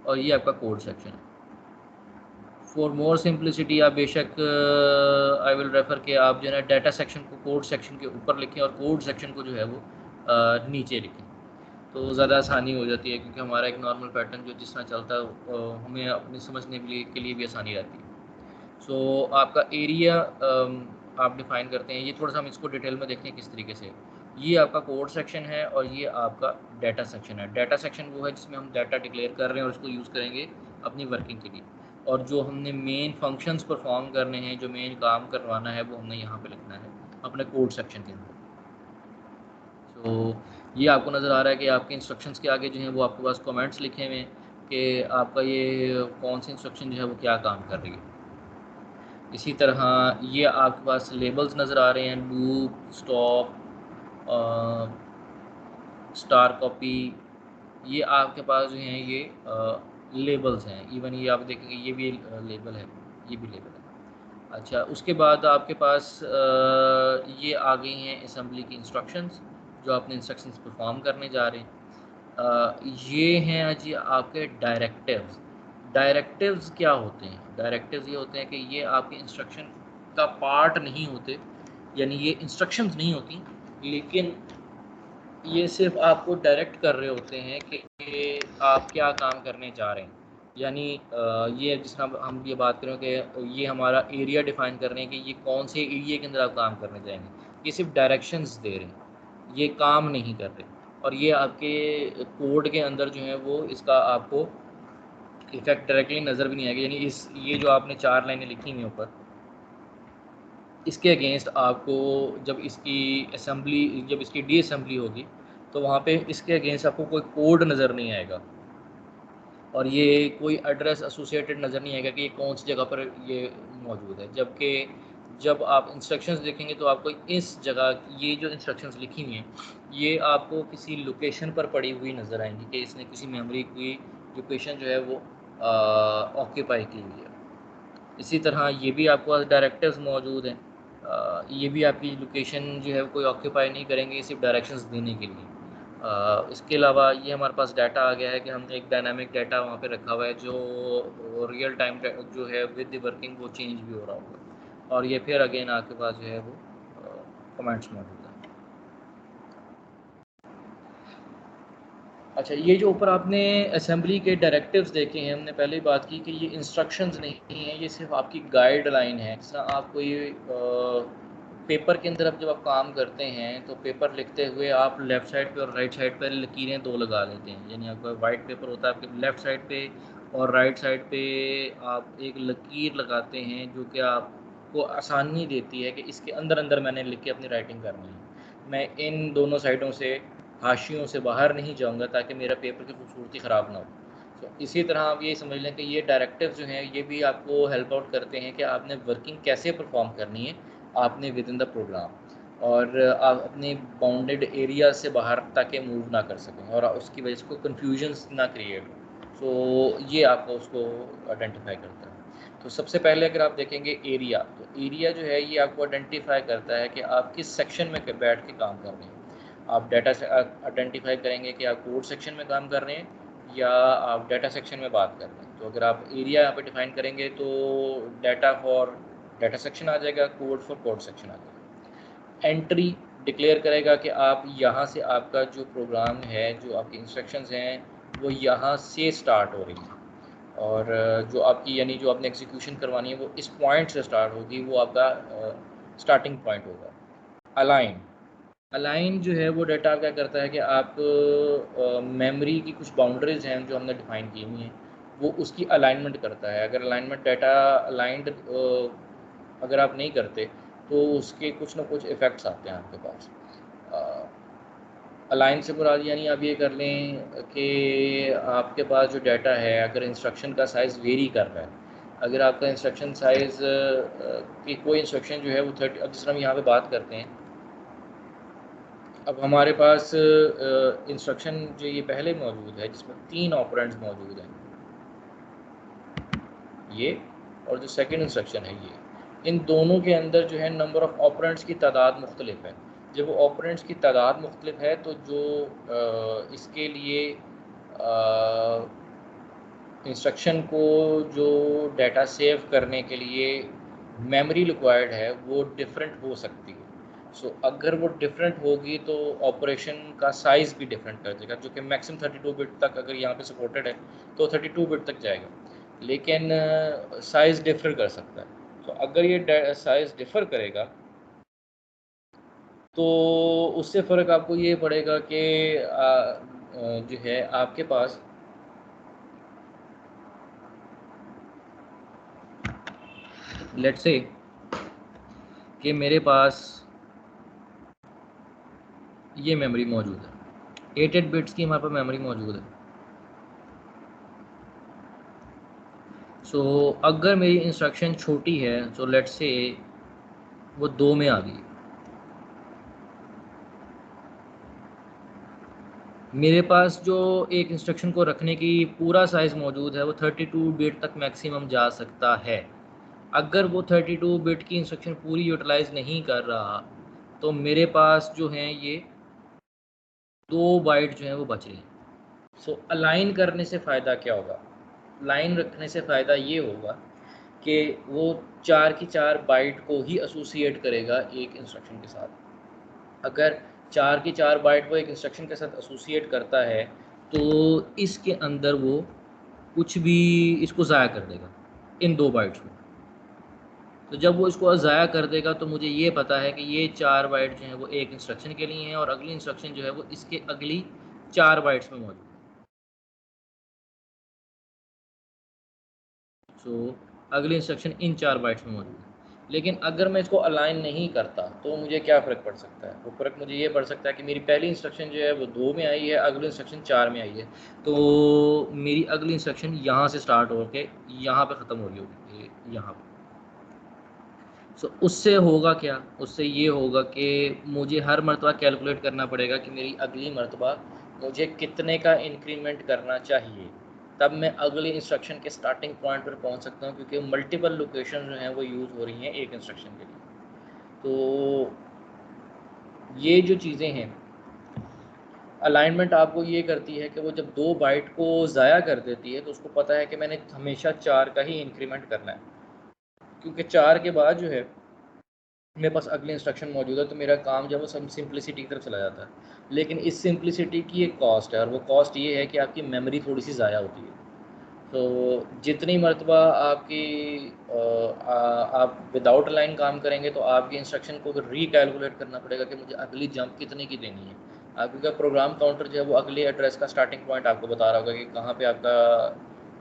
[SPEAKER 1] और ये आपका कोड सेक्शन है। फॉर मोर सिंप्लिसिटी आप बेशक आई विल रेफ़र कि आप जो है डाटा सेक्शन को कोड सेक्शन के ऊपर लिखें और कोड सेक्शन को जो है वो नीचे लिखें, तो ज़्यादा आसानी हो जाती है, क्योंकि हमारा एक नॉर्मल पैटर्न जो जिस तरह चलता है हमें अपने समझने के लिए भी आसानी रहती है। सो आपका एरिया आप डिफ़ाइन करते हैं, ये थोड़ा सा हम इसको डिटेल में देखते हैं किस तरीके से। ये आपका कोड सेक्शन है और ये आपका डाटा सेक्शन है। डाटा सेक्शन वो है जिसमें हम डाटा डिक्लेयर कर रहे हैं और उसको यूज़ करेंगे अपनी वर्किंग के लिए, और जो हमने मेन फंक्शंस परफॉर्म करने हैं, जो मेन काम करवाना है, वो हमने यहाँ पे लिखना है अपने कोड सेक्शन के अंदर। तो ये आपको नज़र आ रहा है कि आपके इंस्ट्रक्शंस के आगे जो है वो आपके पास कमेंट्स लिखे हुए हैं कि आपका ये कौन सी इंस्ट्रक्शन जो है वो क्या काम कर रही है। इसी तरह ये आपके पास लेबल्स नज़र आ रहे हैं, लूप, स्टॉप, स्टार कॉपी, ये आपके पास जो हैं ये लेबल्स हैं। इवन ये आप देखेंगे ये भी लेबल है, ये भी लेबल है। अच्छा, उसके बाद आपके पास ये आ गई हैं असेंबली की इंस्ट्रक्शंस, जो आपने इंस्ट्रक्शंस परफॉर्म करने जा रहे हैं। ये हैं जी आपके डायरेक्टिव्स। डायरेक्टिव्स क्या होते हैं? डायरेक्टिव्स ये होते हैं कि ये आपके इंस्ट्रक्शन का पार्ट नहीं होते, यानी ये इंस्ट्रक्शंस नहीं होती, लेकिन ये सिर्फ आपको डायरेक्ट कर रहे होते हैं कि आप क्या काम करने जा रहे हैं। यानी ये जिस तरह हम ये बात करें कि ये हमारा एरिया डिफ़ाइन कर रहे हैं कि ये कौन से एरिया के अंदर आप काम करने जाएंगे। ये सिर्फ डायरेक्शंस दे रहे हैं, ये काम नहीं कर रहे। और ये आपके कोड के अंदर जो है वो इसका आपको इफेक्ट डायरेक्टली नज़र भी नहीं आएगा। यानी ये जो आपने 4 लाइनें लिखी हुई ऊपर, इसके अगेंस्ट आपको जब इसकी डी असेंबली होगी तो वहाँ पे इसके अगेंस्ट आपको कोई कोड नज़र नहीं आएगा, और ये कोई एड्रेस एसोसिएटेड नज़र नहीं आएगा कि ये कौन सी जगह पर ये मौजूद है। जबकि जब आप इंस्ट्रक्शंस देखेंगे तो आपको इस जगह ये जो इंस्ट्रक्शंस लिखी हुई हैं ये आपको किसी लोकेशन पर पड़ी हुई नज़र आएंगी कि इसने किसी मेमोरी की लोकेशन जो है वो ऑक्यूपाई की हुई है। इसी तरह ये भी आपके पास डायरेक्टिव्स मौजूद हैं, ये भी आपकी लोकेशन जो है कोई ऑक्यूपाई नहीं करेंगे, सिर्फ डायरेक्शंस देने के लिए। इसके अलावा ये हमारे पास डाटा आ गया है कि हमने एक डायनामिक डाटा वहाँ पे रखा हुआ है जो रियल टाइम जो है विद द वर्किंग वो चेंज भी हो रहा होगा, और ये फिर अगेन आपके पास जो है वो कमेंट्स मौजूद है। अच्छा, ये जो ऊपर आपने असेंबली के डायरेक्टिव्स देखे हैं, हमने पहले ही बात की कि ये इंस्ट्रक्शंस नहीं हैं, ये सिर्फ आपकी गाइडलाइन है। जिस तरह आप कोई पेपर के अंदर जब आप काम करते हैं तो पेपर लिखते हुए आप लेफ़्ट साइड पे और राइट साइड पे लकीरें 2 लगा लेते हैं। यानी आपका वाइट पेपर होता है आपके लेफ़्ट साइड पे, और राइट साइड पे आप एक लकीर लगाते हैं जो कि आपको आसानी देती है कि इसके अंदर मैंने लिख के अपनी राइटिंग करनी है। मैं इन दोनों साइडों से, हाशियों से बाहर नहीं जाऊँगा ताकि मेरा पेपर की खूबसूरती ख़राब ना हो। तो इसी तरह आप ये समझ लें कि ये डायरेक्टिव्स जो हैं ये भी आपको हेल्प आउट करते हैं कि आपने वर्किंग कैसे परफॉर्म करनी है आपने विद इन द प्रोग्राम, और आप अपने बाउंडेड एरिया से बाहर ताकि मूव ना कर सकें और उसकी वजह से कोई कन्फ्यूजन्स ना क्रिएट हो। सो ये आपको उसको आइडेंटिफाई करता है। तो सबसे पहले अगर आप देखेंगे एरिया, तो एरिया जो है ये आपको आइडेंटिफाई करता है कि आप किस सेक्शन में बैठ के काम कर रहे हैं। आप डाटा से आइडेंटिफाई करेंगे कि आप कोड सेक्शन में काम कर रहे हैं या आप डाटा सेक्शन में बात कर रहे हैं। तो अगर आप एरिया यहाँ पे डिफाइन करेंगे तो डाटा फॉर डाटा सेक्शन आ जाएगा, कोड फॉर कोड सेक्शन आ जाएगा। एंट्री डिक्लेयर करेगा कि आप यहाँ से आपका जो प्रोग्राम है, जो आपकी इंस्ट्रक्शंस हैं वो यहाँ से स्टार्ट हो रही हैं, और जो आपकी यानी जो आपने एग्जीक्यूशन करवानी है वो इस पॉइंट से स्टार्ट होगी, वो आपका स्टार्टिंग पॉइंट होगा। अलाइन जो है वो डाटा क्या करता है कि आप मेमोरी की कुछ बाउंड्रीज हैं जो हमने डिफाइन की हुई हैं, वो उसकी अलाइनमेंट करता है। अगर अलाइनमेंट डाटा अलाइंड अगर आप नहीं करते तो उसके कुछ ना कुछ इफ़ेक्ट्स आते हैं आपके पास। अलाइन से मुराद यानी आप ये कर लें कि आपके पास जो डाटा है अगर इंस्ट्रक्शन का साइज़ वेरी कर रहा है, अगर आपका इंस्ट्रक्शन साइज़ की कोई इंस्ट्रक्शन जो है वो 30, अब जिस तरह हम यहाँ पे बात करते हैं, अब हमारे पास इंस्ट्रक्शन जो ये पहले मौजूद है जिसमें 3 ऑपरेंड्स मौजूद हैं, ये और जो सेकंड इंस्ट्रक्शन है ये, इन दोनों के अंदर जो है नंबर ऑफ़ ऑपरेंड्स की तादाद मुख्तलिफ है। जब वो ऑपरेंड्स की तादाद मुख्तलिफ है तो जो इसके लिए इंस्ट्रक्शन को जो डाटा सेव करने के लिए मेमोरी रिक्वायर्ड है वो डिफरेंट हो सकती है। सो अगर वो डिफरेंट होगी तो ऑपरेशन का साइज़ भी डिफरेंट कर देगा, जो कि मैक्सिमम 32 बिट तक अगर यहाँ पे सपोर्टेड है तो 32 बिट तक जाएगा, लेकिन साइज़ डिफर कर सकता है। तो अगर ये साइज़ डिफर करेगा तो उससे फ़र्क आपको ये पड़ेगा कि जो है आपके पास लेट्स से कि मेरे पास ये मेमोरी मौजूद है, 8 बिट्स की हमारे पास मेमोरी मौजूद है। सो अगर मेरी इंस्ट्रक्शन छोटी है, सो लेट्स से वो 2 में आ गई, मेरे पास जो एक इंस्ट्रक्शन को रखने की पूरा साइज़ मौजूद है वो 32 बिट तक मैक्सिमम जा सकता है। अगर वो 32 बिट की इंस्ट्रक्शन पूरी यूटिलाइज़ नहीं कर रहा तो मेरे पास जो हैं ये 2 बाइट जो हैं वो बच रहे हैं। सो अलाइन करने से फ़ायदा क्या होगा? लाइन रखने से फ़ायदा ये होगा कि वो 4 की 4 बाइट को ही एसोसिएट करेगा एक इंस्ट्रक्शन के साथ। अगर 4 की 4 बाइट वो एक इंस्ट्रक्शन के साथ एसोसिएट करता है तो इसके अंदर वो कुछ भी इसको ज़ाया कर देगा, इन 2 बाइट्स को। तो जब वो इसको ज़ाया कर देगा तो मुझे ये पता है कि ये 4 बाइट जो हैं वो एक इंस्ट्रक्शन के लिए हैं और अगली इंस्ट्रक्शन जो है वो इसके अगली 4 बाइट्स में मौजूद है। सो अगली इंस्ट्रक्शन इन 4 बाइट्स में मौजूद है। लेकिन अगर मैं इसको अलाइन नहीं करता तो मुझे क्या फ़र्क पड़ सकता है? वो फ़र्क मुझे ये पड़ सकता है कि मेरी पहली इंस्ट्रक्शन जो है वो 2 में आई है, अगली इंस्ट्रक्शन 4 में आई है। तो मेरी अगली इंस्ट्रक्शन यहाँ से स्टार्ट होके यहाँ पे ख़त्म हो रही होगी, ये यहाँ पे। सो उससे होगा क्या? उससे ये होगा कि मुझे हर मर्तबा कैलकुलेट करना पड़ेगा कि मेरी अगली मर्तबा मुझे कितने का इंक्रीमेंट करना चाहिए, तब मैं अगली इंस्ट्रक्शन के स्टार्टिंग पॉइंट पर पहुंच सकता हूं, क्योंकि मल्टीपल लोकेशन जो हैं वो यूज़ हो रही हैं एक इंस्ट्रक्शन के लिए। तो ये जो चीज़ें हैं, अलाइनमेंट आपको ये करती है कि वो जब 2 बाइट को ज़ाया कर देती है तो उसको पता है कि मैंने हमेशा 4 का ही इंक्रीमेंट करना है, क्योंकि 4 के बाद जो है मेरे पास अगली इंस्ट्रक्शन मौजूद है, तो मेरा काम जो है वो सिंप्लिसिटी की तरफ चला जाता है। लेकिन इस सिंप्लिसिटी की एक कॉस्ट है और वो कॉस्ट ये है कि आपकी मेमोरी थोड़ी सी ज़ाया होती है। तो जितनी मर्तबा आपकी आप विदाउट लाइन काम करेंगे तो आपकी इंस्ट्रक्शन को रीकैलकुलेट करना पड़ेगा कि मुझे अगली जंप कितने की देनी है। आपका प्रोग्राम काउंटर जो है वो अगले एड्रेस का स्टार्टिंग पॉइंट आपको बता रहा होगा कि कहाँ पे आपका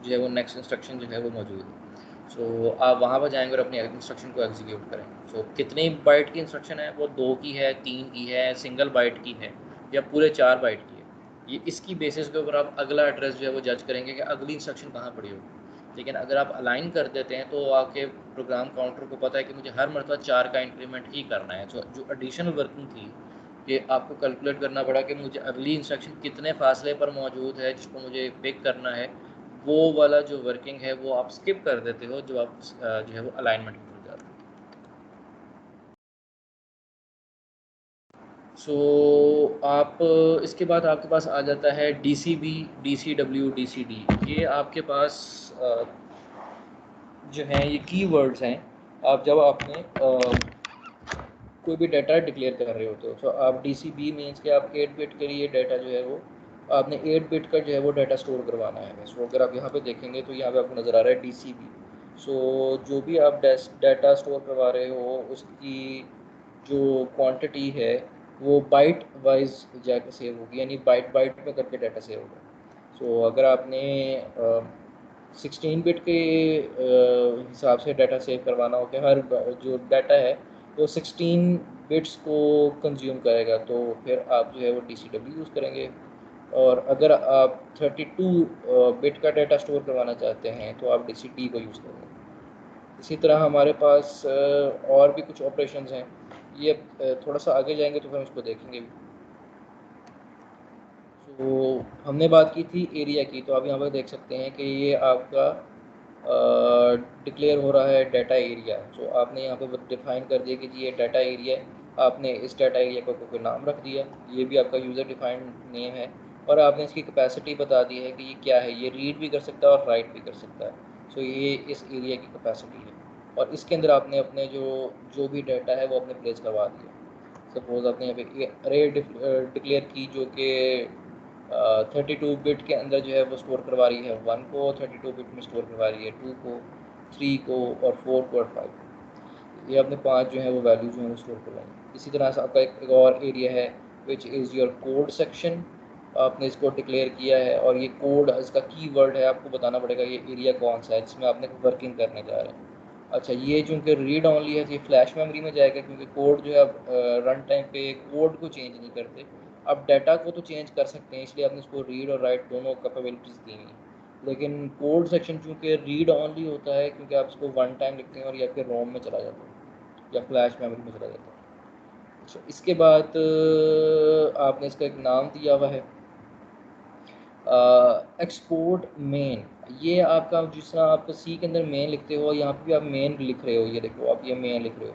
[SPEAKER 1] जो है वो नेक्स्ट इंस्ट्रक्शन जो है वो मौजूद है। सो आप वहाँ पर जाएंगे और अपनी इंस्ट्रक्शन को एग्जीक्यूट करेंगे। सो कितनी बाइट की इंस्ट्रक्शन है? वो 2 की है, 3 की है, सिंगल बाइट की है या पूरे 4 बाइट की है। ये इसकी बेसिस के ऊपर आप अगला एड्रेस जो है वो जज करेंगे कि अगली इंस्ट्रक्शन कहाँ पड़ी होगी। लेकिन अगर आप अलाइन कर देते हैं तो आपके प्रोग्राम काउंटर को पता है कि मुझे हर मरतबा 4 का इंक्रीमेंट ही करना है। तो जो एडिशनल वर्किंग थी कि आपको कैलकुलेट करना पड़ा कि मुझे अगली इंस्ट्रक्शन कितने फासले पर मौजूद है जिसको मुझे पिक करना है, वो वाला जो वर्किंग है वो आप स्किप कर देते हो जो आप जो है वो अलाइनमेंट की तरफ जाते हो। सो आप इसके बाद आपके पास आ जाता है DCB, DCW, DCD। ये आपके पास जो हैं ये कीवर्ड्स हैं। आप जब आपने कोई भी डाटा डिक्लेयर कर रहे होते हो, तो आप DCB मीन्स कि आप 8 बिट के लिए डाटा जो है वो आपने 8 बिट का जो है वो डाटा स्टोर करवाना है। सो अगर आप यहाँ पे देखेंगे तो यहाँ पे आपको नज़र आ रहा है DCB। सो जो भी आप डाटा स्टोर करवा रहे हो उसकी जो क्वांटिटी है वो बाइट वाइज जाकर सेव होगी, यानी बाइट बाइट में करके डाटा सेव होगा। सो अगर आपने 16 बिट के हिसाब से डाटा सेव करवाना हो कि हर जो डाटा है वो 16 बिट्स को कंज्यूम करेगा, तो फिर आप जो है वो DCW यूज़ करेंगे। और अगर आप 32 बिट का डाटा स्टोर करवाना चाहते हैं तो आप DCD को यूज़ करेंगे। इसी तरह हमारे पास और भी कुछ ऑपरेशंस हैं। ये थोड़ा सा आगे जाएंगे तो हम इसको देखेंगे भी। तो हमने बात की थी एरिया की, तो आप यहाँ पर देख सकते हैं कि ये आपका डिक्लेयर हो रहा है डाटा एरिया। तो आपने यहाँ पर डिफाइन कर दिया कि जी ये डाटा एरिया है। आपने इस डाटा एरिया को कोई नाम रख दिया, ये भी आपका यूज़र डिफाइंड नेम है। और आपने इसकी कैपेसिटी बता दी है कि ये क्या है, ये रीड भी कर सकता है और राइट भी कर सकता है। सो ये इस एरिया की कैपेसिटी है, और इसके अंदर आपने अपने जो भी डाटा है वो अपने प्लेस करवा दिया। सपोज आपने यहाँ पे अरे डिक्लेयर की जो कि 32 बिट के अंदर जो है वो स्टोर करवा रही है 1 को, 32 बिट में स्टोर करवा रही है 2 को, 3 को और 4 को और 5। ये आपने 5 जो है वो वैल्यू जो है वो स्टोर करवाई। इसी तरह से आपका एक और एरिया है which is your code section, आपने इसको डिक्लेयर किया है, और ये कोड इसका कीवर्ड है, आपको बताना पड़ेगा ये एरिया कौन सा है जिसमें आपने वर्किंग करने जा रहे हैं। अच्छा, ये चूँकि रीड ऑनली है तो ये फ्लैश मेमोरी में जाएगा, क्योंकि कोड जो है आप रन टाइम पे कोड को चेंज नहीं करते, आप डाटा को तो चेंज कर सकते हैं, इसलिए आपने इसको रीड और राइट दोनों कैपेबिलिटीज़ दी हैं। लेकिन कोड सेक्शन चूँकि रीड ऑनली होता है, क्योंकि आप इसको वन टाइम लिखते हैं और या फिर रोम में चला जाता है या फ्लैश मेमोरी में चला जाता है। अच्छा, इसके बाद आपने इसका एक नाम दिया हुआ है एक्सपोर्ट मेन। ये आपका जिस तरह आप सी के अंदर मेन लिखते हो, यहाँ पे भी आप मेन लिख रहे हो, ये देखो आप ये मेन लिख रहे हो,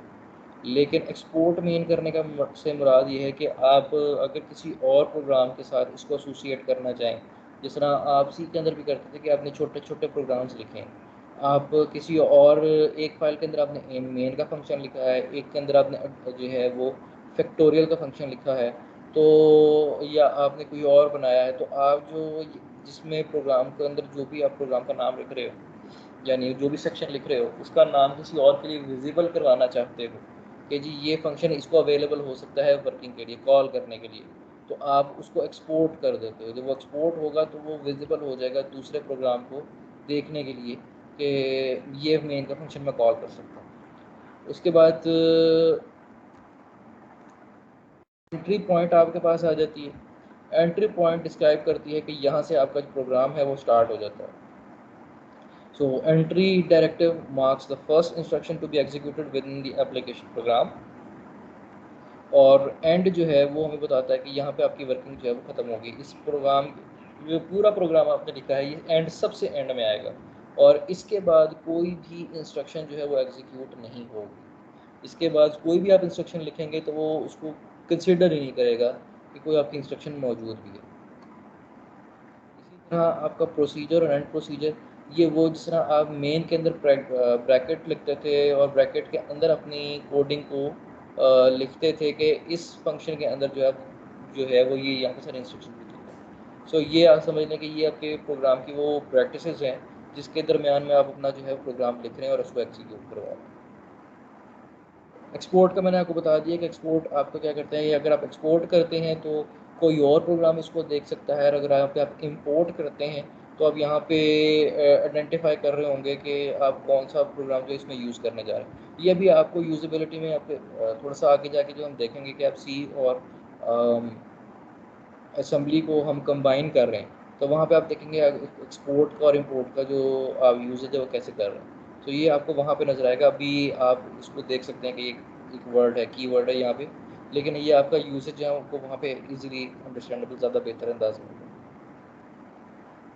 [SPEAKER 1] लेकिन एक्सपोर्ट मेन करने का से मुराद ये है कि आप अगर किसी और प्रोग्राम के साथ इसको एसोसिएट करना चाहें, जिस तरह आप सी के अंदर भी करते थे कि आपने छोटे छोटे प्रोग्राम्स लिखे हैं, आप किसी और एक फाइल के अंदर आपने मेन का फंक्शन लिखा है, एक के अंदर आपने जो है वो फैक्टोरियल का फंक्शन लिखा है, तो या आपने कोई और बनाया है, तो आप जो जिसमें प्रोग्राम के अंदर जो भी आप प्रोग्राम का नाम लिख रहे हो, यानी जो भी सेक्शन लिख रहे हो, उसका नाम किसी और के लिए विजिबल करवाना चाहते हो कि जी ये फंक्शन इसको अवेलेबल हो सकता है वर्किंग के लिए, कॉल करने के लिए, तो आप उसको एक्सपोर्ट कर देते हो। जब वो एक्सपोर्ट होगा तो वो विजिबल हो जाएगा दूसरे प्रोग्राम को देखने के लिए कि ये मेन का फंक्शन मैं कॉल कर सकता हूँ। उसके बाद एंट्री पॉइंट आपके पास आ जाती है। एंट्री पॉइंट डिस्क्राइब करती है कि यहाँ से आपका जो प्रोग्राम है वो स्टार्ट हो जाता है। So entry directive marks the first instruction to be executed within the application program, और एंड जो है वो हमें बताता है कि यहाँ पे आपकी वर्किंग जो है वो ख़त्म होगी। इस प्रोग्राम जो पूरा प्रोग्राम आपने लिखा है ये एंड सबसे एंड में आएगा, और इसके बाद कोई भी इंस्ट्रक्शन जो है वो एग्जीक्यूट नहीं होगी। इसके बाद कोई भी आप इंस्ट्रक्शन लिखेंगे तो वो उसको कंसिडर ही नहीं करेगा कि कोई आपकी इंस्ट्रक्शन मौजूद भी है। इसी तरह आपका प्रोसीजर और एंड प्रोसीजर, ये वो जिस तरह आप मेन के अंदर ब्रैकेट लिखते थे और ब्रैकेट के अंदर अपनी कोडिंग को लिखते थे कि इस फंक्शन के अंदर जो है वो ये यहाँ पे सारे इंस्ट्रक्शन लिखे थे। सो ये आप समझ लें कि ये आपके प्रोग्राम की वो प्रैक्टिसेस हैं जिसके दरमियान में आप अपना जो है प्रोग्राम लिख रहे हैं और उसको एग्जीक्यूट करवा रहे हैं। एक्सपोर्ट का मैंने आपको बता दिया कि एक्सपोर्ट आपको क्या करते हैं, अगर आप एक्सपोर्ट करते हैं तो कोई और प्रोग्राम इसको देख सकता है, और अगर आप इंपोर्ट करते हैं तो आप यहाँ पे आइडेंटिफाई कर रहे होंगे कि आप कौन सा प्रोग्राम जो इसमें यूज़ करने जा रहे हैं। ये भी आपको यूज़ेबिलिटी में आप थोड़ा सा आगे जाके जो हम देखेंगे कि आप सी और असेंबली को हम कंबाइन कर रहे हैं, तो वहाँ पे आप देखेंगे एक्सपोर्ट का और इंपोर्ट का जो आप यूजेज है वो कैसे कर रहे हैं। तो ये आपको वहाँ पे नज़र आएगा। अभी आप इसको देख सकते हैं कि एक वर्ड है, की वर्ड है यहाँ पे, लेकिन ये आपका यूसेज है आपको वहाँ पे इजीली अंडरस्टैंडेबल ज़्यादा बेहतर अंदाज में होगा।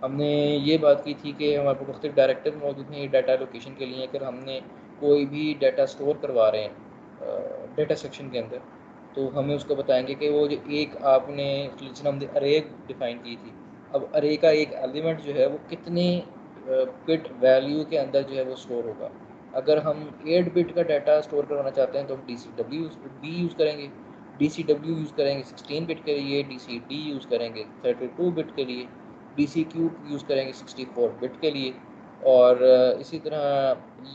[SPEAKER 1] हमने ये बात की थी कि हमारे पास मुख्तलिफ डायरेक्टिव मौजूद हैं डाटा लोकेशन के लिए। अगर हमने कोई भी डाटा स्टोर करवा रहे हैं डाटा सेक्शन के अंदर, तो हमें उसको बताएंगे कि वो जो एक आपने जिसने हमने अरे डिफ़ाइन की थी, अब अरे का एक एलिमेंट जो है वो कितने बिट वैल्यू के अंदर जो है वो स्टोर होगा। अगर हम 8 बिट का डाटा स्टोर करवाना चाहते हैं तो हम DCW यूज़ करेंगे, DCW यूज़ करेंगे 16 बिट के लिए, DCD यूज़ करेंगे 32 बिट के लिए, DCQ यूज़ करेंगे 64 बिट के लिए, और इसी तरह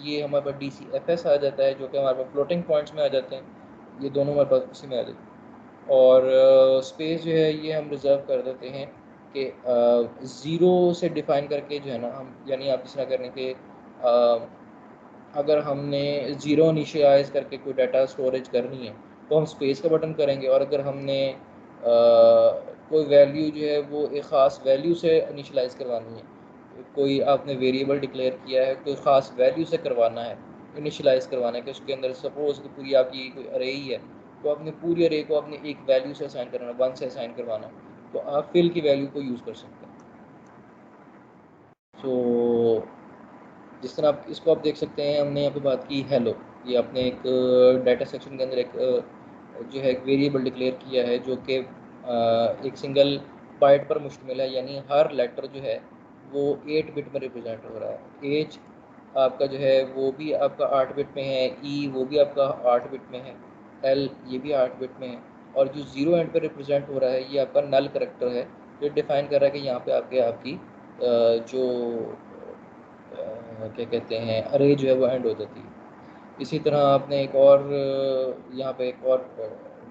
[SPEAKER 1] ये हमारे पास DCFS आ जाता है जो कि हमारे पास फ्लोटिंग पॉइंट्स में आ जाते हैं। ये दोनों हमारे पास उसी में आ जाते हैं। और स्पेस जो है ये हम रिज़र्व कर देते हैं कि ज़ीरो से डिफ़ाइन करके जो है ना हम, यानी आप जिस तरह करें कि अगर हमने ज़ीरो इनिशियलाइज़ करके कोई डाटा स्टोरेज करनी है तो हम स्पेस का बटन करेंगे, और अगर हमने कोई वैल्यू जो है वो एक ख़ास वैल्यू से इनिशियलाइज़ करवानी है, कोई आपने वेरिएबल डिक्लेयर किया है, कोई ख़ास वैल्यू से करवाना है, इनिशियलाइज़ करवाना है कि उसके अंदर सपोज़ कि पूरी आपकी कोई अरे ही है, तो आपने पूरी अरे को आपने एक वैल्यू से असाइन करना, 1 से असाइन करवाना, तो आप फिल की वैल्यू को यूज़ कर सकते हैं। सो जिस तरह आप इसको आप देख सकते हैं, हमने यहाँ पे बात की हेलो, ये आपने एक डाटा सेक्शन के अंदर एक जो है एक वेरिएबल डिक्लेयर किया है जो कि एक सिंगल बाइट पर मुश्तमिल है, यानी हर लेटर जो है वो 8 बिट में रिप्रेजेंट हो रहा है। एच आपका जो है वो भी आपका 8 बिट में है, ई वो भी आपका 8 बिट में है, एल ये भी 8 बिट में है, और जो 0 एंड पे रिप्रेजेंट हो रहा है ये आपका नल करेक्टर है, जो डिफाइन कर रहा है कि यहाँ पे आपकी जो क्या कहते हैं अरे जो है वो एंड हो जाती है। इसी तरह आपने एक और यहाँ पे एक और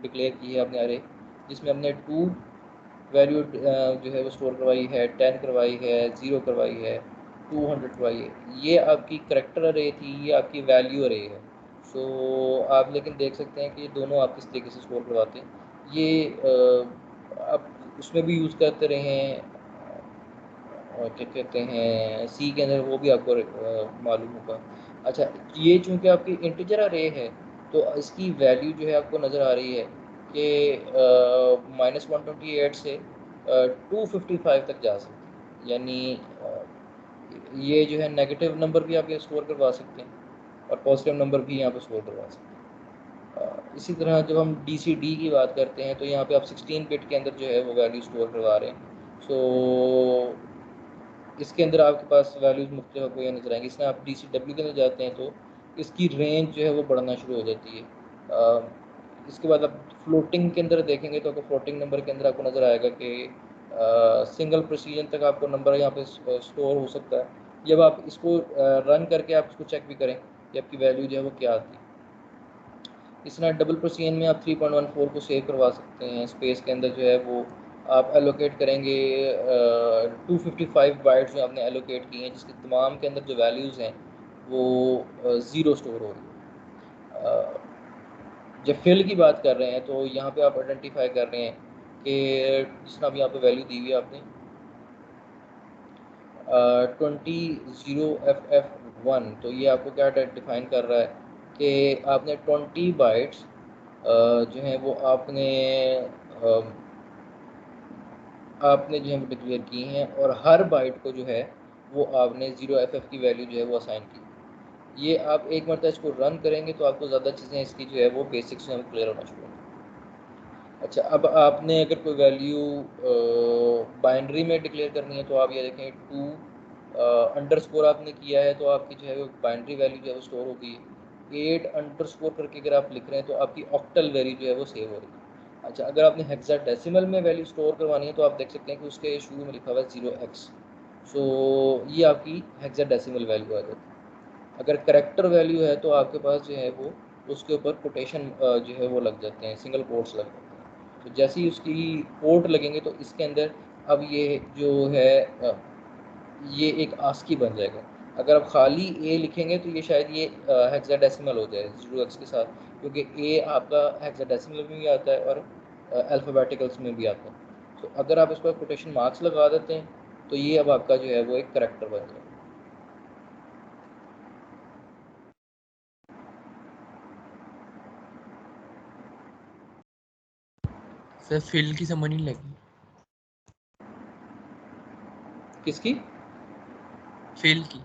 [SPEAKER 1] डिक्लेयर की है आपने अरे, जिसमें हमने 2 वैल्यू जो है वो स्टोर करवाई है, 10 करवाई है, 0 करवाई है, 200 करवाई है। ये आपकी करेक्टर अरे थी, ये आपकी वैल्यू अरे है। सो आप लेकिन देख सकते हैं कि ये दोनों आप किस तरीके से स्टोर करवाते हैं। ये आप उसमें भी यूज़ करते रहे हैं, और क्या कहते हैं सी के अंदर, वो भी आपको मालूम होगा। अच्छा, ये चूँकि आपकी इंटीजर अरे है तो इसकी वैल्यू जो है आपको नज़र आ रही है कि -128 से 255 तक जा सकती है, यानी ये जो है नेगेटिव नंबर भी आप ये स्टोर करवा सकते हैं और पॉजिटिव नंबर भी यहाँ पे स्टोर करवा सकते हैं। इसी तरह जब हम DCD की बात करते हैं तो यहाँ पे आप 16 बिट के अंदर जो है वो वैल्यू स्टोर करवा रहे हैं। सो इसके अंदर आपके पास वैल्यूज़ मुख्तलिफ आपको ये नजर आएंगी। इसमें आप DCW के अंदर जाते हैं तो इसकी रेंज जो है वो बढ़ना शुरू हो जाती है। इसके बाद आप फ्लोटिंग के अंदर देखेंगे तो आपको फ्लोटिंग नंबर के अंदर आपको नज़र आएगा कि सिंगल प्रेसिजन तक आपको नंबर यहाँ पे स्टोर हो सकता है। जब आप इसको रन करके आप इसको चेक भी करें कि आपकी वैल्यू जो है वो क्या आती है। इस तरह डबल प्रेसिजन में आप 3.14 को सेव करवा सकते हैं। स्पेस के अंदर जो है वो आप एलोकेट करेंगे 255 बाइट्स जो आपने एलोकेट किए हैं, जिसके तमाम के अंदर जो वैल्यूज़ हैं वो 0 स्टोर हो रही है। जब फिल की बात कर रहे हैं तो यहाँ पे आप आइडेंटिफाई कर रहे हैं कि जिस तरह यहाँ पे वैल्यू दी हुई है आपने 20 0FF1, तो ये आपको क्या डिफाइन कर रहा है कि आपने 20 बाइट्स जो है वो आपने जो है वो डिक्लेयर की हैं, और हर बाइट को जो है वो आपने 0FF की वैल्यू जो है वो असाइन की। ये आप एक मरतबा इसको रन करेंगे तो आपको ज़्यादा चीज़ें इसकी जो है वो बेसिक्स में क्लियर होना शुरू होंगी। अच्छा, अब आपने अगर कोई वैल्यू बाइनरी में डिक्लेयर करनी है तो आप ये देखें 2 अंडरस्कोर आपने किया है तो आपकी जो है वो बाइनरी वैल्यू जो है वो स्टोर होगी। 8 अंडरस्कोर करके अगर आप लिख रहे हैं तो आपकी ऑक्टल वैल्यू जो है वो सेव हो रही है। अच्छा, अगर आपने हेक्साडेसिमल में वैल्यू स्टोर करवानी है तो आप देख सकते हैं कि उसके शुरू में लिखा हुआ है 0x। सो ये आपकी हेक्साडेसिमल वैल्यू आ जाती है। अगर करेक्टर वैल्यू है तो आपके पास जो है वो उसके ऊपर कोटेशन जो है वो लग जाते हैं, सिंगल कोट्स लग जाते हैं। तो जैसे ही उसकी कोट लगेंगे तो इसके अंदर अब ये जो है ये एक आस्की बन जाएगा। अगर आप खाली ए लिखेंगे तो ये शायद ये हेक्साडेसिमल हो जाए 0x के साथ, क्योंकि ए आपका हेक्साडेसिमल में भी आता है और अल्फ़ाबेटिकल्स में भी आता है। तो अगर आप इस पर कोटेशन मार्क्स लगा देते हैं तो ये अब आपका जो है वो एक करेक्टर बन जाएगा।
[SPEAKER 4] सर फिल की समझ नहीं लगी।
[SPEAKER 1] किसकी?
[SPEAKER 4] फिल की,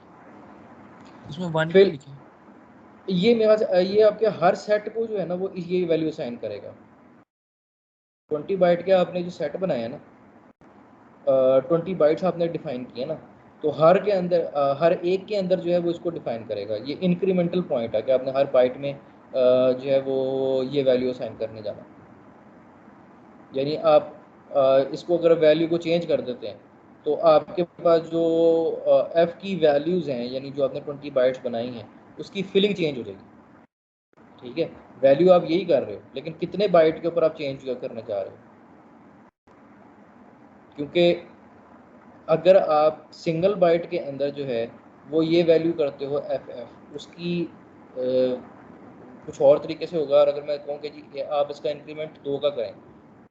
[SPEAKER 4] उसमें 1
[SPEAKER 1] फिल
[SPEAKER 4] क्यों लिखे?
[SPEAKER 1] ये मेरे पास ये आपके हर सेट को जो है ना वो ये वैल्यू असाइन करेगा। 20 बाइट के आपने जो सेट बनाया ना, 20 बाइट्स आपने डिफाइन किए ना, तो हर के अंदर हर एक के अंदर जो है वो इसको डिफाइन करेगा। ये इंक्रीमेंटल पॉइंट है कि आपने हर बाइट में जो है वो ये वैल्यू असाइन करने जाना। यानी आप इसको अगर वैल्यू को चेंज कर देते हैं तो आपके पास जो एफ़ की वैल्यूज़ हैं, यानी जो आपने 20 बाइट्स बनाई हैं, उसकी फिलिंग चेंज हो जाएगी। ठीक है, वैल्यू आप यही कर रहे हो लेकिन कितने बाइट के ऊपर आप चेंज करना चाह रहे हो, क्योंकि अगर आप सिंगल बाइट के अंदर जो है वो ये वैल्यू करते हो एफ उसकी कुछ और तरीके से होगा। और अगर मैं कहूँ कि जी आप इसका इंक्रीमेंट 2 का करें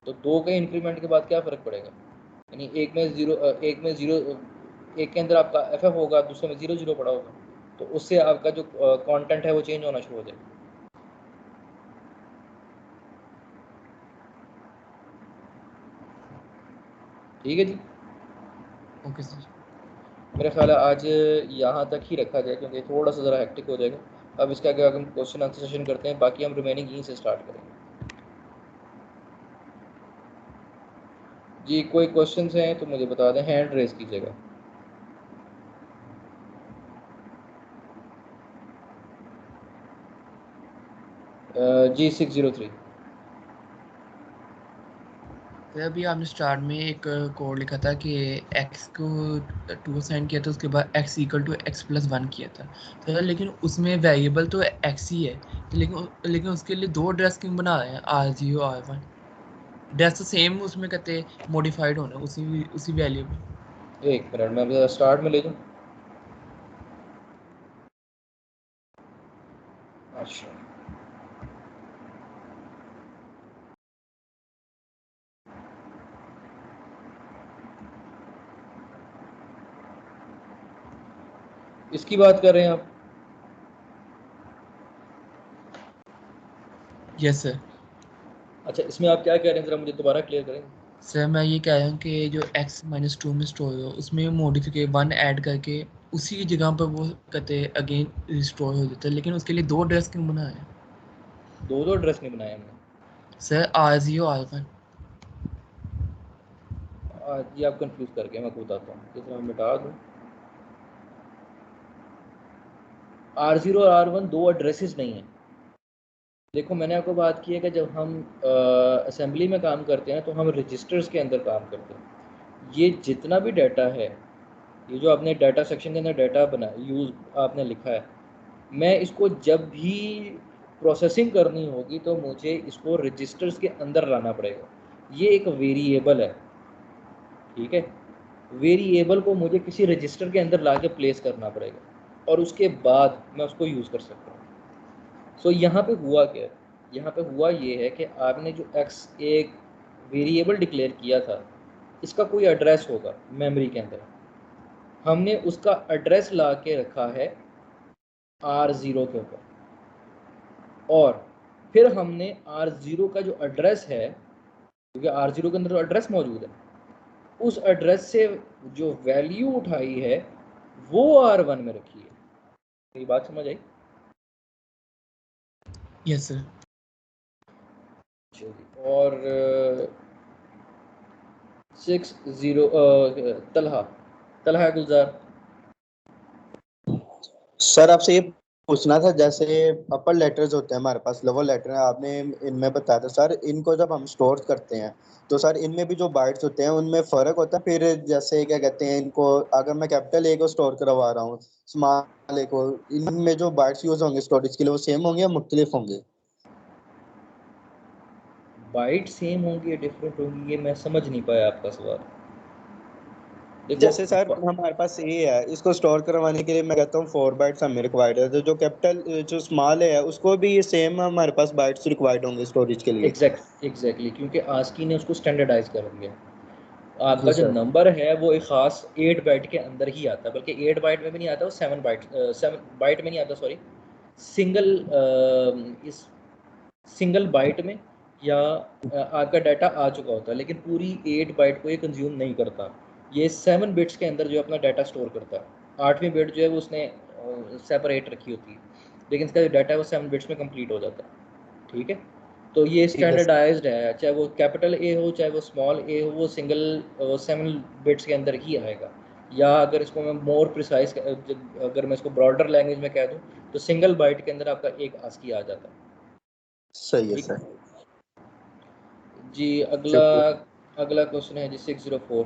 [SPEAKER 1] तो 2 के इंक्रीमेंट के बाद क्या फ़र्क पड़ेगा, यानी एक में ज़ीरो एक के अंदर आपका एफ होगा, दूसरे में 0 0 पड़ा होगा, तो उससे आपका जो कंटेंट है वो चेंज होना शुरू हो जाएगा। ठीक है जी,
[SPEAKER 4] ओके सर।
[SPEAKER 1] मेरा ख्याल है आज यहाँ तक ही रखा जाए क्योंकि थोड़ा सा ज़रा हेक्टिक हो जाएगा। अब इसके आगे हम क्वेश्चन आंसर सेशन करते हैं, बाकी हम रिमेनिंग यहीं से स्टार्ट करेंगे। जी कोई क्वेश्चंस हैं तो मुझे बता दें, हैंड रेज कीजिएगा। जी 603।
[SPEAKER 4] तो अभी आपने स्टार्ट में एक कोड लिखा था कि x को 2 असाइन किया था, उसके बाद x इक्वल टू x+1 किया था। तो लेकिन उसमें वेरिएबल तो x ही है, तो लेकिन उसके लिए दो एड्रेस क्यों बना रहे हैं, r0 r1? एड्रेस तो सेम उसमें कहते मॉडिफाइड होना उसी वेरिएबल।
[SPEAKER 1] एक मिनट मैं अभी स्टार्ट में ले जाऊँ। अच्छा इसकी बात कर रहे हैं आप?
[SPEAKER 4] Yes sir.
[SPEAKER 1] अच्छा इसमें आप क्या कह रहे हैं, ज़रा मुझे दोबारा क्लियर करें।
[SPEAKER 4] सर मैं ये कह रहा हूँ कि जो x-2 में स्टोर हो उसमें मॉडिफिकेशन 1 ऐड करके उसी की जगह पर वो कहते हैं अगेन रिस्टोर हो जाता है, लेकिन उसके लिए दो एड्रेस क्यों बनाए हैं?
[SPEAKER 1] दो एड्रेस नहीं बनाए हमने।
[SPEAKER 4] Sir r0 r1।
[SPEAKER 1] ये आप कंफ्यूज करके, मैं आपको बताता हूँ, इसे मैं मिटा दूँ। R0 और R1 दो एड्रेसेस नहीं हैं। देखो मैंने आपको बात की है कि जब हम असेंबली में काम करते हैं तो हम रजिस्टर्स के अंदर काम करते हैं। ये जितना भी डाटा है, ये जो आपने डाटा सेक्शन के अंदर डाटा बना यूज़ आपने लिखा है, मैं इसको जब भी प्रोसेसिंग करनी होगी तो मुझे इसको रजिस्टर्स के अंदर लाना पड़ेगा। ये एक वेरिएबल है, ठीक है। वेरिएबल को मुझे किसी रजिस्टर के अंदर ला के प्लेस करना पड़ेगा और उसके बाद मैं उसको यूज़ कर सकता हूँ। सो यहाँ पे हुआ क्या है, यहाँ पे हुआ ये है कि आपने जो x एक वेरिएबल डिक्लेयर किया था, इसका कोई एड्रेस होगा मेमोरी के अंदर, हमने उसका एड्रेस ला के रखा है R0 के ऊपर, और फिर हमने R0 का जो एड्रेस है, क्योंकि R0 के अंदर तो एड्रेस मौजूद है, उस एड्रेस से जो वैल्यू उठाई है वो R1 में रखी है। मेरी बात समझ आई?
[SPEAKER 4] Yes sir.
[SPEAKER 1] और 60 तलहा तलहा गुलजार।
[SPEAKER 5] सर आपसे ये पूछना था, जैसे अपर लेटर्स होते हैं हमारे पास, लोअर लेटर है, आपने इनमें बताया था सर, इनको जब हम स्टोर करते हैं तो सर इनमें भी जो बाइट्स होते हैं उनमें फर्क होता है? फिर जैसे क्या कहते हैं, इनको अगर मैं कैपिटल ए को स्टोर करवा रहा हूँ, स्मॉल ए को, इनमें जो बाइट्स यूज होंगे स्टोरेज के लिए वो सेम होंगे या मुख्तलिफ होंगे?
[SPEAKER 1] बाइट सेम होंगी या डिफरेंट होंगी, ये मैं समझ नहीं पाया आपका सवाल। देखो
[SPEAKER 5] जैसे सर हमारे पास ए है, इसको स्टोर करवाने के लिए मैं कहता हूँ 4 बाइट्स हमें रिक्वायर्ड है, तो जो कैपिटल जो स्मॉल है उसको भी सेम हमारे पास बाइट्स रिक्वायर्ड होंगे स्टोरेज के लिए?
[SPEAKER 1] एग्जैक्टली, क्योंकि आस्की ने उसको स्टैंडर्डाइज कर दिया।
[SPEAKER 5] जी
[SPEAKER 1] आपका जो
[SPEAKER 5] सर।
[SPEAKER 1] नंबर है वो एक ख़ास 8 बाइट के अंदर ही आता है, बल्कि 8 बाइट में भी नहीं आता, वो 7 बाइट में नहीं आता, सॉरी, सिंगल इस सिंगल बाइट में, या आपका डाटा आ चुका होता है, लेकिन पूरी 8 बाइट को ये कंज्यूम नहीं करता। ये 7 बिट्स के अंदर जो अपना डाटा स्टोर करता है। 8वीं बिट जो है वो उसने सेपरेट रखी होती है, लेकिन इसका जो डाटा है वो 7 बिट्स में कंप्लीट हो जाता है, ठीक है। तो ये
[SPEAKER 5] ठीक है सर।
[SPEAKER 1] स्टैंडर्डाइज्ड है, चाहे वो कैपिटल ए हो चाहे वो स्मॉल ए हो, वो सिंगल 7 बिट्स के अंदर ही आएगा। या अगर इसको मैं मोर प्रिसाइज, अगर मैं इसको ब्रॉडर लैंग्वेज में कह दूँ, तो सिंगल बाइट के अंदर आपका एक आस्की आ जाता है,
[SPEAKER 5] सही है
[SPEAKER 1] ठीक
[SPEAKER 5] सर।
[SPEAKER 1] है जी। अगला
[SPEAKER 5] शुक्रिया।
[SPEAKER 1] अगला क्वेश्चन है जी 604।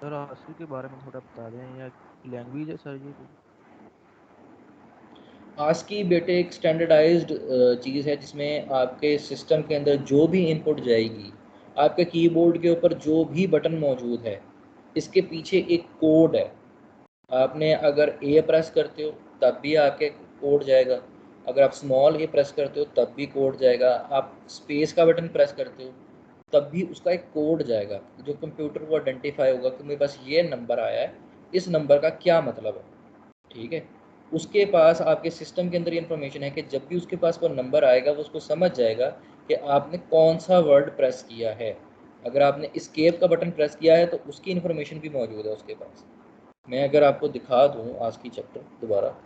[SPEAKER 2] सर आस्की के बारे में थोड़ा बता दें, या लैंग्वेज है सर ये कोई?
[SPEAKER 1] आस्की बेटे एक स्टैंडर्डाइज्ड चीज़ है, जिसमें आपके सिस्टम के अंदर जो भी इनपुट जाएगी, आपके कीबोर्ड के ऊपर जो भी बटन मौजूद है, इसके पीछे एक कोड है। आपने अगर ए प्रेस करते हो तब भी आपके कोड जाएगा, अगर आप स्मॉल ए प्रेस करते हो तब भी कोड जाएगा, आप स्पेस का बटन प्रेस करते हो तब भी उसका एक कोड जाएगा, जो कंप्यूटर को आइडेंटिफाई होगा कि मेरे पास ये नंबर आया है, इस नंबर का क्या मतलब है, ठीक है। उसके पास आपके सिस्टम के अंदर इन्फॉर्मेशन है कि जब भी उसके पास वो नंबर आएगा वो उसको समझ जाएगा कि आपने कौन सा वर्ड प्रेस किया है। अगर आपने एस्केप का बटन प्रेस किया है तो उसकी इन्फॉर्मेशन भी मौजूद है उसके पास। मैं अगर आपको दिखा दूँ आज की चैप्टर दोबारा,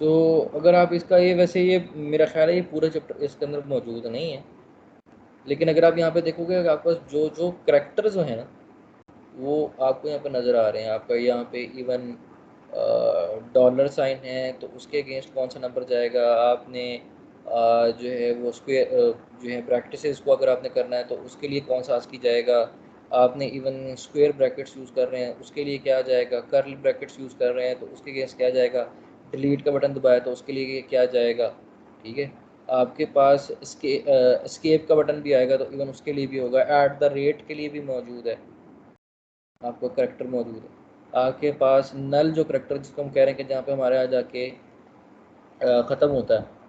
[SPEAKER 1] सो अगर आप इसका ये वैसे ये मेरा ख्याल है ये पूरा चैप्टर इसके अंदर मौजूद नहीं है, लेकिन अगर आप यहाँ पे देखोगे आपके पास जो जो करेक्टर जो है ना वो आपको यहाँ पे नज़र आ रहे हैं। आपका यहाँ पे इवन डॉलर साइन है तो उसके अगेंस्ट कौन सा नंबर जाएगा। आपने जो है वो स्क्वेयर जो है प्रैक्टिसेस को अगर आपने करना है तो उसके लिए कौन सा आस्की जाएगा। आपने इवन स्क्वेयर ब्रैकेट्स यूज़ कर रहे हैं उसके लिए क्या जाएगा। कर्ल ब्रैकेट्स यूज़ कर रहे हैं तो उसके अगेंस्ट क्या जाएगा। डिलीट का बटन दबाया तो उसके लिए क्या जाएगा। ठीक है, आपके पास एस्केप का बटन भी आएगा तो इवन उसके लिए भी होगा। ऐट द रेट के लिए भी मौजूद है, आपको करेक्टर मौजूद है। आपके पास नल जो करेक्टर जिसको हम कह रहे हैं कि जहाँ पे हमारे यहाँ जाके ख़त्म होता है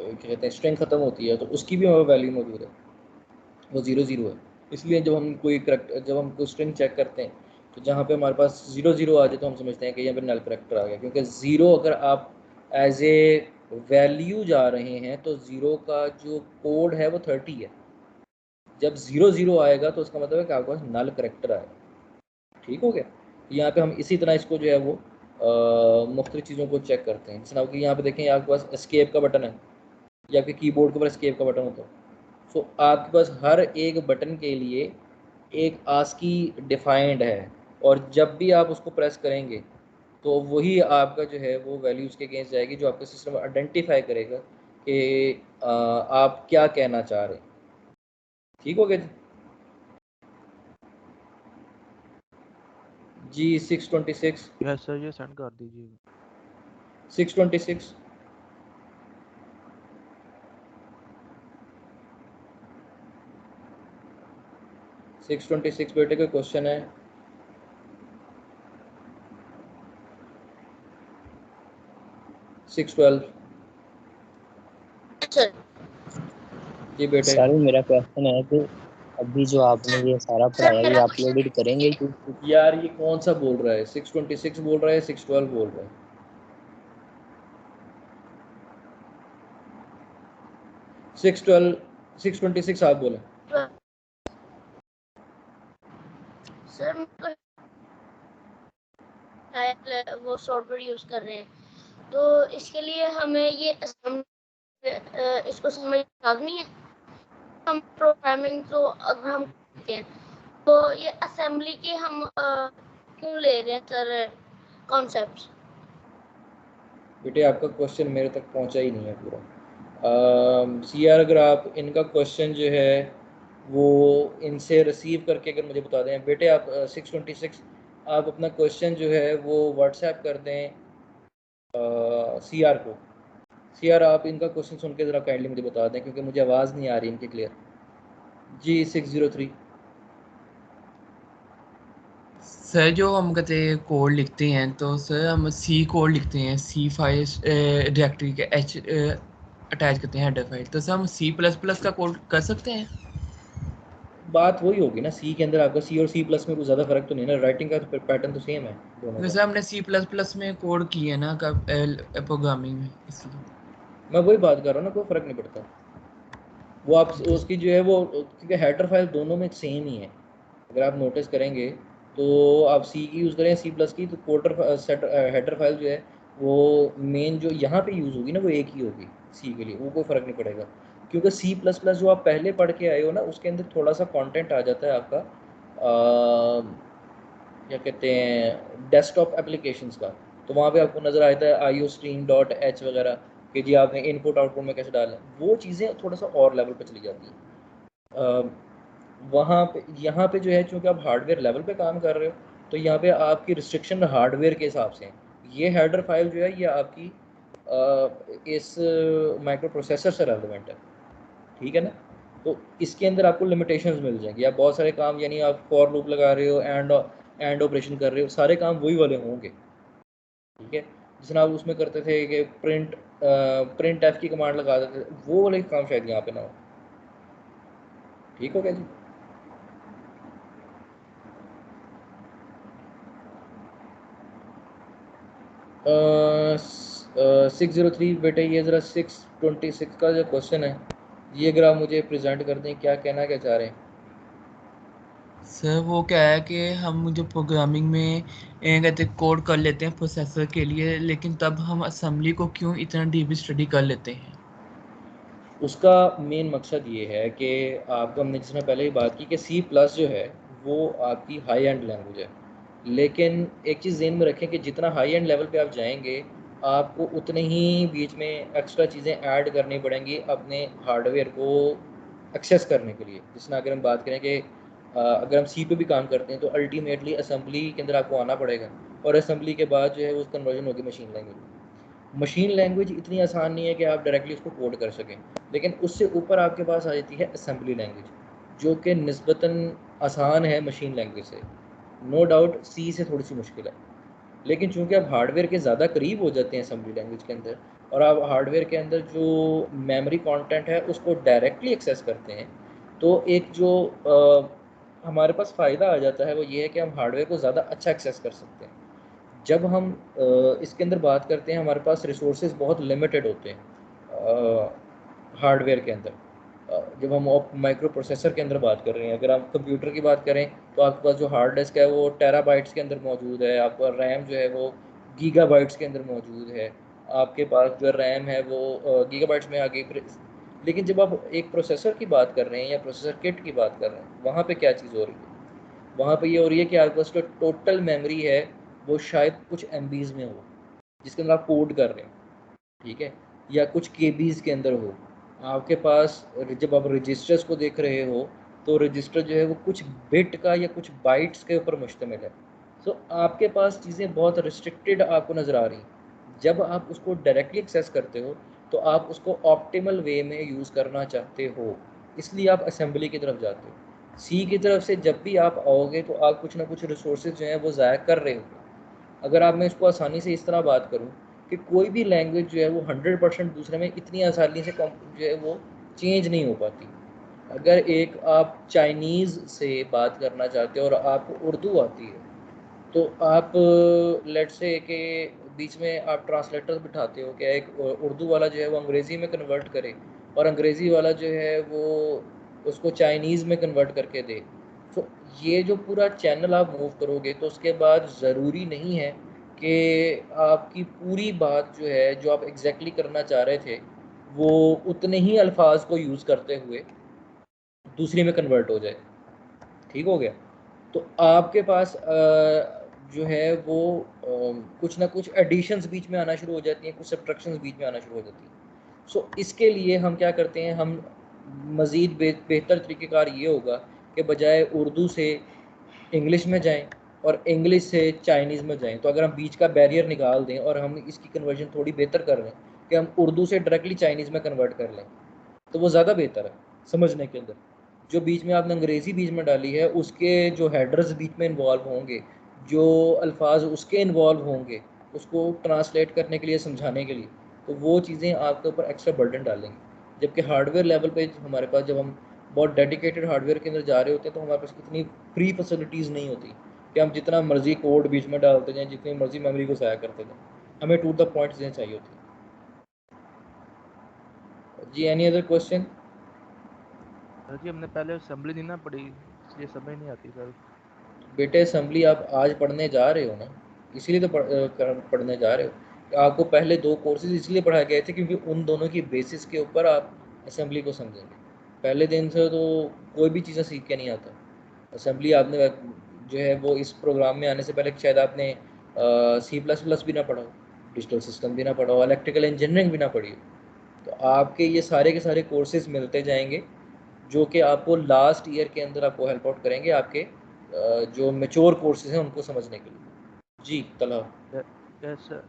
[SPEAKER 1] क्या कहते हैं स्ट्रिंग ख़त्म होती है तो उसकी भी हमारे वैल्यू मौजूद है, वो 0 0 है। इसलिए जब हम कोई करेक्टर जब हम कोई स्ट्रिंग चेक करते हैं तो जहाँ पे हमारे पास 0 0 आ जाए तो हम समझते हैं कि यहाँ पे नल करेक्टर आ गया, क्योंकि 0 अगर आप एज ए वैल्यू जा रहे हैं तो 0 का जो कोड है वो 30 है। जब 0 0 आएगा तो उसका मतलब है कि आपके पास नल करेक्टर आएगा। ठीक हो गया। यहाँ पे हम इसी तरह इसको जो है वो मुख्तलिफ चीज़ों को चेक करते हैं। जैसे आपके यहाँ पे देखें आपके पास एस्केप का बटन है या आपके कीबोर्ड के ऊपर एस्केप का बटन होता है। सो आपके पास हर एक बटन के लिए एक आस्की डिफाइंड है और जब भी आप उसको प्रेस करेंगे तो वही आपका जो है वो वैल्यू उसके अगेंस्ट जाएगी जो आपका सिस्टम आइडेंटिफाई करेगा कि आप क्या कहना चाह रहे हैं। ठीक हो गया जी। 626
[SPEAKER 2] यस सर, ये सेंड कर दीजिए।
[SPEAKER 1] 626 626 बेटे का क्वेश्चन है। 612
[SPEAKER 3] सर
[SPEAKER 1] जी बेटे।
[SPEAKER 6] सर मेरा क्वेश्चन है कि अभी जो आपने ये सारा
[SPEAKER 3] सर
[SPEAKER 6] पढ़ाया ये
[SPEAKER 3] मेरा
[SPEAKER 6] अपलोडेड करेंगे कि
[SPEAKER 1] यार ये कौन सा बोल रहा है 626 बोल रहा है 612 बोल रहा है। 612 626 आप बोले।
[SPEAKER 3] सर वो सॉफ्टवेयर यूज कर रहे हैं तो इसके लिए हमें ये इसको समझ लाजमी है। हम प्रोग्रामिंग तो अगर हम करते हैं तो ये असेंबली के हम क्यों ले रहे हैं सर कॉन्सेप्ट्स।
[SPEAKER 1] बेटे आपका क्वेश्चन मेरे तक पहुंचा ही नहीं है पूरा। सीआर अगर आप इनका क्वेश्चन जो है वो इनसे रिसीव करके अगर मुझे बता दें। बेटे आप 626 आप अपना क्वेश्चन जो है वो व्हाट्सएप कर दें सीआर को। सीआर आप इनका क्वेश्चन सुन के ज़रा काइंडली मुझे बता दें क्योंकि मुझे आवाज़ नहीं आ रही इनकी क्लियर। जी 603
[SPEAKER 4] सर जो हम कहते हैं कोड लिखते हैं तो सर हम सी कोड लिखते हैं, सी फाइल डायरेक्टरी के एच अटैच करते हैं हेडर फाइल, तो सर हम C++ का कोड कर सकते हैं।
[SPEAKER 1] बात वही होगी ना, सी के अंदर आपका सी और सी प्लस में कुछ ज़्यादा फर्क तो नहीं है ना, राइटिंग का तो पैटर्न तो सेम है दोनों
[SPEAKER 4] वैसे
[SPEAKER 1] का।
[SPEAKER 4] हमने C++ में कोड किया ना प्रोग्रामिंग में, इसलिए
[SPEAKER 1] मैं वही बात कर रहा हूँ ना, कोई फ़र्क नहीं पड़ता। वो आप उसकी जो है वो क्योंकि हेडर फाइल दोनों में सेम ही है। अगर आप नोटिस करेंगे तो आप सी की यूज़ करें सी प्लस की तो कोडर सेट हेडर फाइल जो है वो मेन जो यहाँ पे यूज़ होगी ना वो एक ही होगी सी के लिए, वो कोई फ़र्क नहीं पड़ेगा। क्योंकि सी प्लस प्लस जो आप पहले पढ़ के आए हो ना उसके अंदर थोड़ा सा कंटेंट आ जाता है आपका क्या कहते हैं डेस्कटॉप एप्लीकेशंस का। तो वहाँ पे आपको नज़र आता है iostream.h वगैरह कि जी आपने इनपुट आउटपुट में कैसे डालें, वो चीज़ें थोड़ा सा और लेवल पे चली जाती हैं। वहाँ पे यहाँ पे जो है चूँकि आप हार्डवेयर लेवल पे काम कर रहे हो तो यहाँ पे आपकी रिस्ट्रिक्शन हार्डवेयर के हिसाब से है। ये हेडर फाइल जो है ये आपकी इस माइक्रो प्रोसेसर से रेलिवेंट है। ठीक है ना, तो इसके अंदर आपको लिमिटेशंस मिल जाएंगी। आप बहुत सारे काम यानी आप फॉर लूप लगा रहे हो एंड ऑपरेशन कर रहे हो, सारे काम वही वाले होंगे। ठीक है, जिसना आप उसमें करते थे कि प्रिंट एफ की कमांड लगा देते थे, वो वाले काम शायद यहाँ पे ना हो। ठीक हो गया जी। सिक्स ज़ीरो थ्री बेटे ये ज़रा 626 का जो क्वेश्चन है ये अगर आप मुझे प्रेजेंट कर दें, क्या कहना क्या चाह रहे हैं।
[SPEAKER 4] सर वो क्या है कि हम जो प्रोग्रामिंग में कहते कोड कर लेते हैं प्रोसेसर के लिए, लेकिन तब हम असेंबली को क्यों इतना डीप स्टडी कर लेते हैं?
[SPEAKER 1] उसका मेन मकसद ये है कि आपको, हमने जिसमें पहले ही बात की कि सी प्लस जो है वो आपकी हाई एंड लैंग्वेज है, लेकिन एक चीज़ ज़हन में रखें कि जितना हाई एंड लेवल पे आप जाएंगे आपको उतने ही बीच में एक्स्ट्रा चीज़ें ऐड करनी पड़ेंगी अपने हार्डवेयर को एक्सेस करने के लिए। जिसमें अगर हम बात करें कि अगर हम सी पे भी काम करते हैं तो अल्टीमेटली असेंबली के अंदर आपको आना पड़ेगा, और असेंबली के बाद जो है वो कन्वर्जन होगी मशीन लैंग्वेज में। मशीन लैंग्वेज इतनी आसान नहीं है कि आप डायरेक्टली उसको कोड कर सकें, लेकिन उससे ऊपर आपके पास आ जाती है असेंबली लैंग्वेज, जो कि निस्बतन आसान है मशीन लैंग्वेज से। नो डाउट सी से थोड़ी सी मुश्किल है, लेकिन चूंकि आप हार्डवेयर के ज़्यादा करीब हो जाते हैं असेंबली लैंग्वेज के अंदर, और आप हार्डवेयर के अंदर जो मेमोरी कंटेंट है उसको डायरेक्टली एक्सेस करते हैं, तो एक जो हमारे पास फ़ायदा आ जाता है वो ये है कि हम हार्डवेयर को ज़्यादा अच्छा एक्सेस कर सकते हैं। जब हम इसके अंदर बात करते हैं, हमारे पास रिसोर्सेज बहुत लिमिटेड होते हैं हार्डवेयर के अंदर। जब हम माइक्रो प्रोसेसर के अंदर बात कर रहे हैं, अगर आप कंप्यूटर की बात करें तो आपके पास जो हार्ड डिस्क है वो टेराबाइट्स के अंदर मौजूद है, आपका रैम जो है वो गीगाबाइट्स के अंदर मौजूद है, आपके पास जो रैम है वो गीगाबाइट्स में आगे। लेकिन जब आप एक प्रोसेसर की बात कर रहे हैं या प्रोसेसर किट की बात कर रहे हैं, वहाँ पे क्या चीज़ हो रही है? वहाँ पे ये हो रही है कि आपके पास जो टोटल मेमोरी है वो शायद कुछ एमबीज़ में हो, जिसके अंदर आप कोड कर रहे हो, ठीक है, या कुछ केबीज़ के अंदर हो। आपके पास जब आप रजिस्टर्स को देख रहे हो तो रजिस्टर जो है वो कुछ बिट का या कुछ बाइट्स के ऊपर मुश्तमिल है। सो आपके पास चीज़ें बहुत रिस्ट्रिक्टेड आपको नज़र आ रही हैं। जब आप उसको डायरेक्टली एक्सेस करते हो तो आप उसको ऑप्टिमल वे में यूज़ करना चाहते हो, इसलिए आप असेंबली की तरफ जाते हो। सी की तरफ से जब भी आप आओगे तो आप कुछ ना कुछ रिसोर्सेज जो हैं वो ज़ाया कर रहे हो। अगर आप, मैं इसको आसानी से इस तरह बात करूं कि कोई भी लैंग्वेज जो है वो 100% दूसरे में इतनी आसानी से जो है वो चेंज नहीं हो पाती। अगर एक आप चाइनीज़ से बात करना चाहते हो और आपको उर्दू आती है, तो आप लेट से के बीच में आप ट्रांसलेटर बिठाते हो, क्या एक उर्दू वाला जो है वो अंग्रेज़ी में कन्वर्ट करे और अंग्रेज़ी वाला जो है वो उसको चाइनीज़ में कन्वर्ट करके दे। तो ये जो पूरा चैनल आप मूव करोगे तो उसके बाद ज़रूरी नहीं है कि आपकी पूरी बात जो है जो आप एग्जैक्टली करना चाह रहे थे वो उतने ही अल्फाज को यूज़ करते हुए दूसरी में कन्वर्ट हो जाए। ठीक हो गया? तो आपके पास जो है वो कुछ ना कुछ एडिशंस बीच में आना शुरू हो जाती हैं, कुछ सब्ट्रैक्शंस बीच में आना शुरू हो जाती हैं। सो इसके लिए हम क्या करते हैं, हम मज़ीद बेहतर तरीक़ेकार ये होगा कि बजाय उर्दू से इंग्लिश में जाएं और इंग्लिश से चाइनीज़ में जाएं। तो अगर हम बीच का बैरियर निकाल दें और हम इसकी कन्वर्जन थोड़ी बेहतर कर लें कि हम उर्दू से डायरेक्टली चाइनीज़ में कन्वर्ट कर लें, तो वो ज़्यादा बेहतर है समझने के अंदर। जो बीच में आपने अंग्रेज़ी बीच में डाली है उसके जो हेडर्स बीच में इन्वॉल्व होंगे, जो अल्फाज उसके इन्वॉल्व होंगे उसको ट्रांसलेट करने के लिए, समझाने के लिए, तो वो चीज़ें आपके ऊपर एक्स्ट्रा बर्डन डालेंगी। जबकि हार्डवेयर लेवल पे हमारे पास, जब हम बहुत डेडिकेटेड हार्डवेयर के अंदर जा रहे होते हैं तो हमारे पास इतनी फ्री फैसिलिटीज़ नहीं होती कि हम जितना मर्ज़ी कोड बीच में डालते जाएँ, जितनी मर्ज़ी मेमोरी को ज़ाया करते जाएँ। हमें टू द पॉइंट चीज़ें चाहिए होती हैं। जी, एनी अदर क्वेश्चन?
[SPEAKER 2] सर जी हमने पहले असेंबली नहीं ना पढ़ी, इसलिए समझ नहीं आती सर।
[SPEAKER 1] बेटे असेंबली आप आज पढ़ने जा रहे हो ना, इसीलिए तो पढ़ने जा रहे हो। आपको पहले 2 कोर्सेज इसलिए पढ़ाए गए थे क्योंकि उन दोनों की बेसिस के ऊपर आप असेंबली को समझेंगे। पहले दिन से तो कोई भी चीज़ें सीख के नहीं आता। असेंबली आपने जो है वो इस प्रोग्राम में आने से पहले शायद आपने सी प्लस प्लस भी ना पढ़ा हो, डिजिटल सिस्टम भी ना पढ़ा हो, इलेक्ट्रिकल इंजीनियरिंग भी ना पढ़ी हो। तो आपके ये सारे के सारे कोर्सेज मिलते जाएंगे जो कि आपको लास्ट ईयर के अंदर आपको हेल्प आउट करेंगे आपके जो मैच्योर कोर्सेज हैं उनको समझने के लिए। जी तला।
[SPEAKER 2] Yes sir.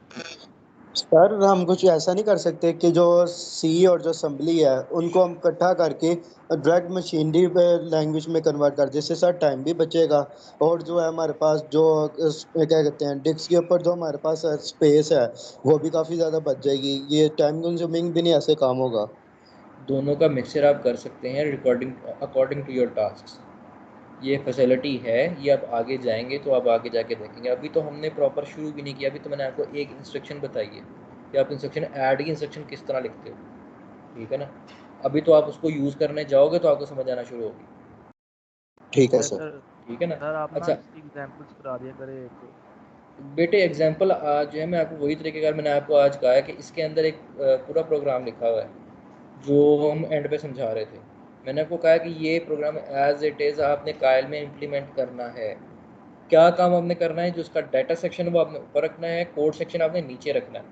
[SPEAKER 5] सर हम कुछ ऐसा नहीं कर सकते कि जो सी और जो असेंबली है उनको हम इकट्ठा करके डायरेक्ट मशीनरी लैंग्वेज में कन्वर्ट कर, जिससे सर टाइम भी बचेगा और जो है हमारे पास जो क्या कहते हैं डिस्क के ऊपर जो हमारे पास स्पेस है वो भी काफ़ी ज़्यादा बच जाएगी। ये टाइम कंज्यूमिंग भी नहीं ऐसे काम होगा।
[SPEAKER 1] दोनों का मिक्सचर आप कर सकते हैं recording according to your task. ये फैसिलिटी है, ये आप आगे जाएंगे तो आप आगे जाके देखेंगे। अभी तो हमने प्रॉपर शुरू भी नहीं किया, अभी तो मैंने आपको एक इंस्ट्रक्शन बताई है कि आप इंस्ट्रक्शन ऐड की इंस्ट्रक्शन किस तरह लिखते हो, ठीक है ना। अभी तो आप उसको यूज़ करने जाओगे तो आपको समझ आना शुरू होगी।
[SPEAKER 5] ठीक है
[SPEAKER 2] यस
[SPEAKER 5] सर।
[SPEAKER 2] सर।
[SPEAKER 1] ठीक है ना।
[SPEAKER 2] सर आप ना
[SPEAKER 1] अच्छा
[SPEAKER 2] इसकी एग्जांपल्स करा दिया करे एक।
[SPEAKER 1] बेटे एग्जांपल आज जो है मैं आपको वही तरीकेकार मैंने आपको आज कहा है कि इसके अंदर एक पूरा प्रोग्राम लिखा हुआ है जो हम एंड पे समझा रहे थे। मैंने आपको कहा कि ये प्रोग्राम एज इट इज़ आपने कायल में इम्प्लीमेंट करना है। क्या काम आपने करना है, जो उसका डाटा सेक्शन वो आपने ऊपर रखना है, कोड सेक्शन आपने नीचे रखना है,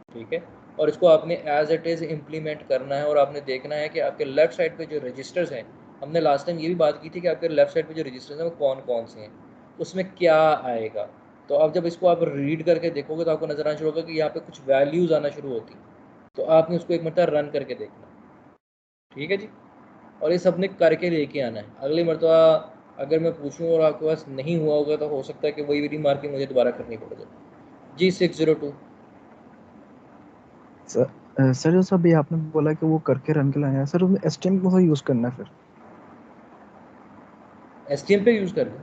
[SPEAKER 1] ठीक है। और इसको आपने एज इट इज़ इम्प्लीमेंट करना है और आपने देखना है कि आपके लेफ्ट साइड पे जो रजिस्टर्स हैं, हमने लास्ट टाइम ये भी बात की थी कि आपके लेफ्ट साइड पे जो रजिस्टर्स हैं वो कौन कौन से हैं, उसमें क्या आएगा। तो अब जब इसको आप रीड करके देखोगे तो आपको नजर आना शुरू होगा कि यहाँ पे कुछ वैल्यूज़ आना शुरू होती, तो आपने उसको एक मरतबा रन करके देखना, ठीक है जी। और ये सबने करके लेके आना है। अगली मरतबा अगर मैं पूछूं और आपके पास नहीं हुआ होगा तो हो सकता है कि वही वाली मार्किंग मुझे दोबारा करनी पड़ जाए। जी 602
[SPEAKER 2] सर जो सब ये आपने बोला कि वो करके रन के लाना है, सर उसमें एसटीएम को यूज करना है फिर?
[SPEAKER 1] एसटीएम पे यूज़ कर लें।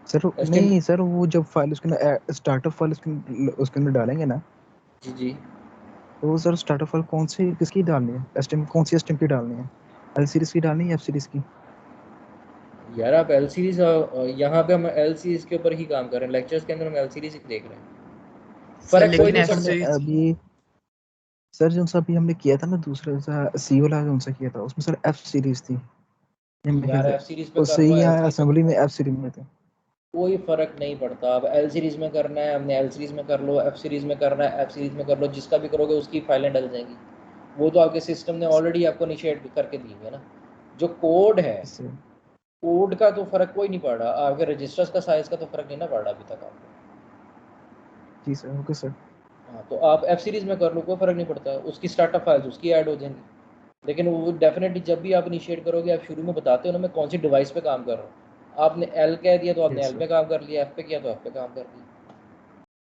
[SPEAKER 2] सर
[SPEAKER 1] एसटीएम
[SPEAKER 2] नहीं सर, वो जब फाइल उसके अंदर स्टार्टअप फाइल उसके अंदर डालेंगे ना,
[SPEAKER 1] जी जी
[SPEAKER 2] तो वो सर स्टार्टअप फाइल कौन सी किसकी डालनी है? एसटीएम कौन सी एसटीएम की डालनी है? एल सीरीज की डालनी है या एफ सीरीज की?
[SPEAKER 1] यार आप एल सीरीज, यहाँ पे हम एल सीरीज के ऊपर ही काम कर रहे हैं, लेक्चर्स के अंदर हम एल सीरीज ही देख रहे हैं,
[SPEAKER 4] सर
[SPEAKER 1] फ़र्क कोई
[SPEAKER 4] लेकिन
[SPEAKER 1] नहीं
[SPEAKER 4] एफ
[SPEAKER 1] पड़ता।
[SPEAKER 4] सीरीज
[SPEAKER 2] अभी सर जो सा अभी हमने किया था ना, दूसरा सा सी वाला जो सा किया था, उसमें सर एफ सीरीज थी। ये मेरे ख्याल
[SPEAKER 1] यार एफ
[SPEAKER 2] से
[SPEAKER 1] सीरीज पे कर
[SPEAKER 2] उससे
[SPEAKER 1] लो,
[SPEAKER 2] ही
[SPEAKER 1] एल सीरीज पे
[SPEAKER 2] असेंबली में एफ सीरीज में थे।
[SPEAKER 1] कोई फ़र्क नहीं पड़ता। अब एल सीरीज़ में करना है हमने एल सीरीज़ में कर लो, एफ सीरीज़ में करना है एफ सीरीज़ में कर लो, जिसका भी करोगे उसकी फाइलें डल जाएंगी। वो तो आपके सिस्टम ने ऑलरेडी आपको इनिशिएट करके दी है ना। जो कोड है,
[SPEAKER 2] इससे
[SPEAKER 1] कोड का तो फ़र्क कोई नहीं पड़ रहा, आपके रजिस्टर्स का साइज़ का तो फ़र्क नहीं ना पड़ रहा अभी तक आपको।
[SPEAKER 2] जी सर, ओके सर।
[SPEAKER 1] हाँ तो आप एफ सीरीज़ में कर लो, कोई फ़र्क नहीं पड़ता, उसकी स्टार्टअप फाइल्स उसकी ऐड हो जाएंगी। लेकिन वो डेफिनेटली जब भी आप इनिशिएट करोगे, आप शुरू में बताते हो ना मैं कौन सी डिवाइस पे काम कर रहा हूँ। आपने एल कह दिया तो आपने
[SPEAKER 2] यस
[SPEAKER 1] एल
[SPEAKER 2] सर।
[SPEAKER 1] पे काम कर लिया, एफ पे किया तो एफ पे काम कर लिया।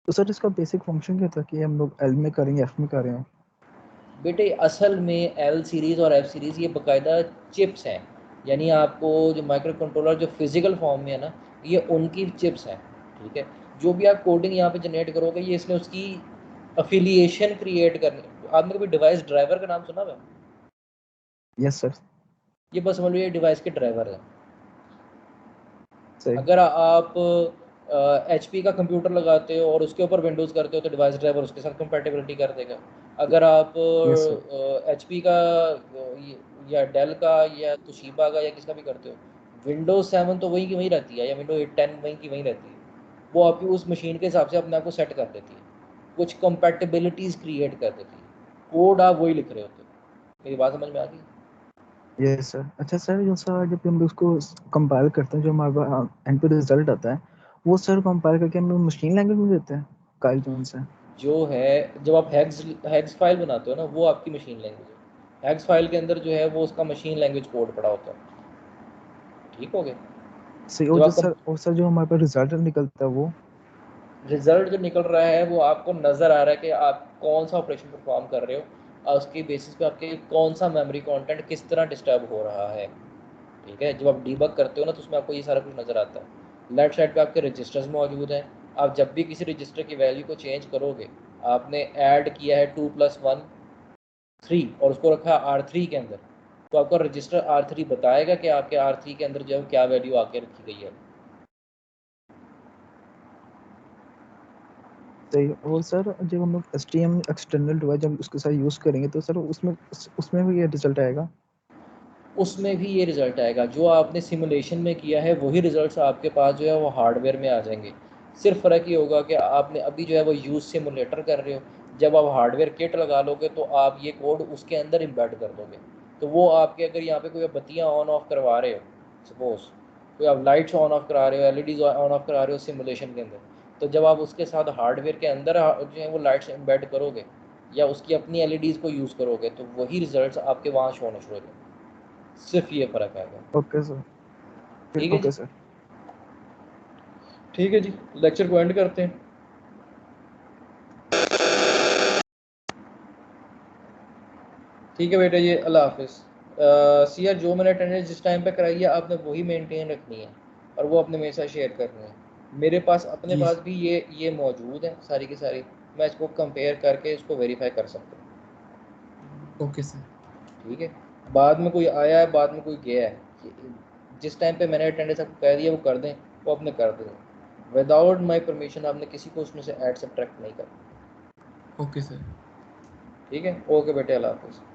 [SPEAKER 2] तो सर इसका बेसिक फंक्शन क्या था कि हम लोग एल में करेंगे एफ में कर रहे हैं?
[SPEAKER 1] बेटे असल में एल सीरीज़ और एफ सीरीज़ ये बाकायदा चिप्स हैं, यानी आपको जो माइक्रो कंट्रोलर जो फिज़िकल फॉर्म में है ना, ये उनकी चिप्स हैं, ठीक है। जो भी आप कोडिंग यहाँ पे जनरेट करोगे, ये इसने उसकी अफिलिएशन क्रिएट करनी। आपने कभी डिवाइस ड्राइवर का नाम सुना हुआ है?
[SPEAKER 2] Yes sir.
[SPEAKER 1] ये बस समझ लो ये डिवाइस के ड्राइवर है।
[SPEAKER 2] सही।
[SPEAKER 1] अगर आप एच पी का कंप्यूटर लगाते हो और उसके ऊपर विंडोज़ करते हो तो डिवाइस ड्राइवर उसके साथ कंपैटिबिलिटी कर देगा। अगर आप
[SPEAKER 2] यस सर।
[SPEAKER 1] एच पी का या डेल का या तोशिबा का या किसका भी करते हो, विंडोज़ 7 तो वहीं की वहीं रहती है, या विंडो 8 10 वहीं की वहीं रहती है। वो आपकी उस मशीन के हिसाब से अपने आप को सेट कर देती है, कुछ कंपैटिबिलिटीज़ क्रिएट कर देती है। कोड आप वही लिख रहे होते हो। मेरी बात समझ में आ गई?
[SPEAKER 2] Yes sir. अच्छा सर, जो सर जब हम उसको कंपाइल करते हैं, जो हमारा एंड पे रिजल्ट आता है, वो सर कंपाइल करके हम लोग मशीन लैंग्वेज में देते हैं काइल जोन से?
[SPEAKER 1] जो है जब आप हैग्स फाइल बनाते हो ना, वो आपकी मशीन लैंग्वेज है। हैग्स फाइल के अंदर जो है वो उसका मशीन लैंग्वेज कोड पड़ा होता है, ठीक हो गया।
[SPEAKER 2] सही।
[SPEAKER 1] जब आपका
[SPEAKER 2] और सर जो हमारे पास रिजल्ट निकलता है वो?
[SPEAKER 1] रिजल्ट जो निकल रहा है वो आपको नज़र आ रहा है कि आप कौन सा ऑपरेशन परफॉर्म कर रहे हो, और उसके बेसिस पे आपके कौन सा मेमोरी कंटेंट किस तरह डिस्टर्ब हो रहा है, ठीक है। जब आप डीबग करते हो ना तो उसमें आपको ये सारा कुछ नज़र आता है। लेफ्ट साइड पे आपके रजिस्टर्स मौजूद हैं। आप जब भी किसी रजिस्टर की वैल्यू को चेंज करोगे, आपने ऐड किया है 2+1 3 और उसको रखा R3 के अंदर, तो आपका रजिस्टर R3 बताएगा कि आपके R3 के अंदर जो है क्या वैल्यू आके रखी गई है।
[SPEAKER 2] सही। और सर जब हम लोग एसटीएम एक्सटर्नल डिवाइस जब उसके साथ यूज करेंगे तो सर उसमें भी ये रिजल्ट आएगा?
[SPEAKER 1] उसमें भी ये रिज़ल्ट आएगा। जो आपने सिमुलेशन में किया है वही रिज़ल्ट्स आपके पास जो है वो हार्डवेयर में आ जाएंगे। सिर्फ फ़र्क ये होगा कि आपने अभी जो है वो यूज़ सिमुलेटर कर रहे हो, जब आप हार्डवेयर किट लगा लोगे तो आप ये कोड उसके अंदर एम्बेड कर दोगे। तो वो आपके, अगर यहाँ पे कोई बत्तियाँ ऑन ऑफ करवा रहे हो, सपोज़ कोई आप लाइट्स ऑन ऑफ करा रहे हो, एलईडीज़ ऑन ऑफ करा रहे हो सिमुलेशन के अंदर, तो जब आप उसके साथ हार्डवेयर के अंदर जो है वो लाइट्स एम्बेड करोगे या उसकी अपनी एलईडीज़ को यूज़ करोगे, तो वही रिज़ल्ट्स आपके वहाँ शो होने शुरू हो जाएंगे। सिर्फ ये फ़र्क आएगा।
[SPEAKER 2] Okay sir. फिर
[SPEAKER 1] ठीक है जी,
[SPEAKER 2] ओके सर।
[SPEAKER 1] ठीक है जी, लेक्चर को एंड करते हैं। ठीक है बेटा, ये अल्लाह हाफिज़। सीआर जो मैंने अटेंडेंस जिस टाइम पे कराई है आपने वही मेंटेन रखनी है और वो अपने मेरे साथ शेयर करनी है। मेरे पास अपने
[SPEAKER 4] जी
[SPEAKER 1] पास भी ये मौजूद है सारी की सारी, मैं इसको कंपेयर करके इसको वेरीफाई कर सकता हूँ।
[SPEAKER 4] Okay sir.
[SPEAKER 1] ठीक है, बाद में कोई आया है, बाद में कोई गया है, जिस टाइम पे मैंने अटेंडेंस आपको कह दिया वो कर दें, वो आपने कर दें। विदाउट माय परमिशन आपने किसी को उसमें से ऐड सब्ट्रैक्ट नहीं करना।
[SPEAKER 4] Okay sir.
[SPEAKER 1] ठीक है, ओके बेटे, अल्लाह हाफिज़।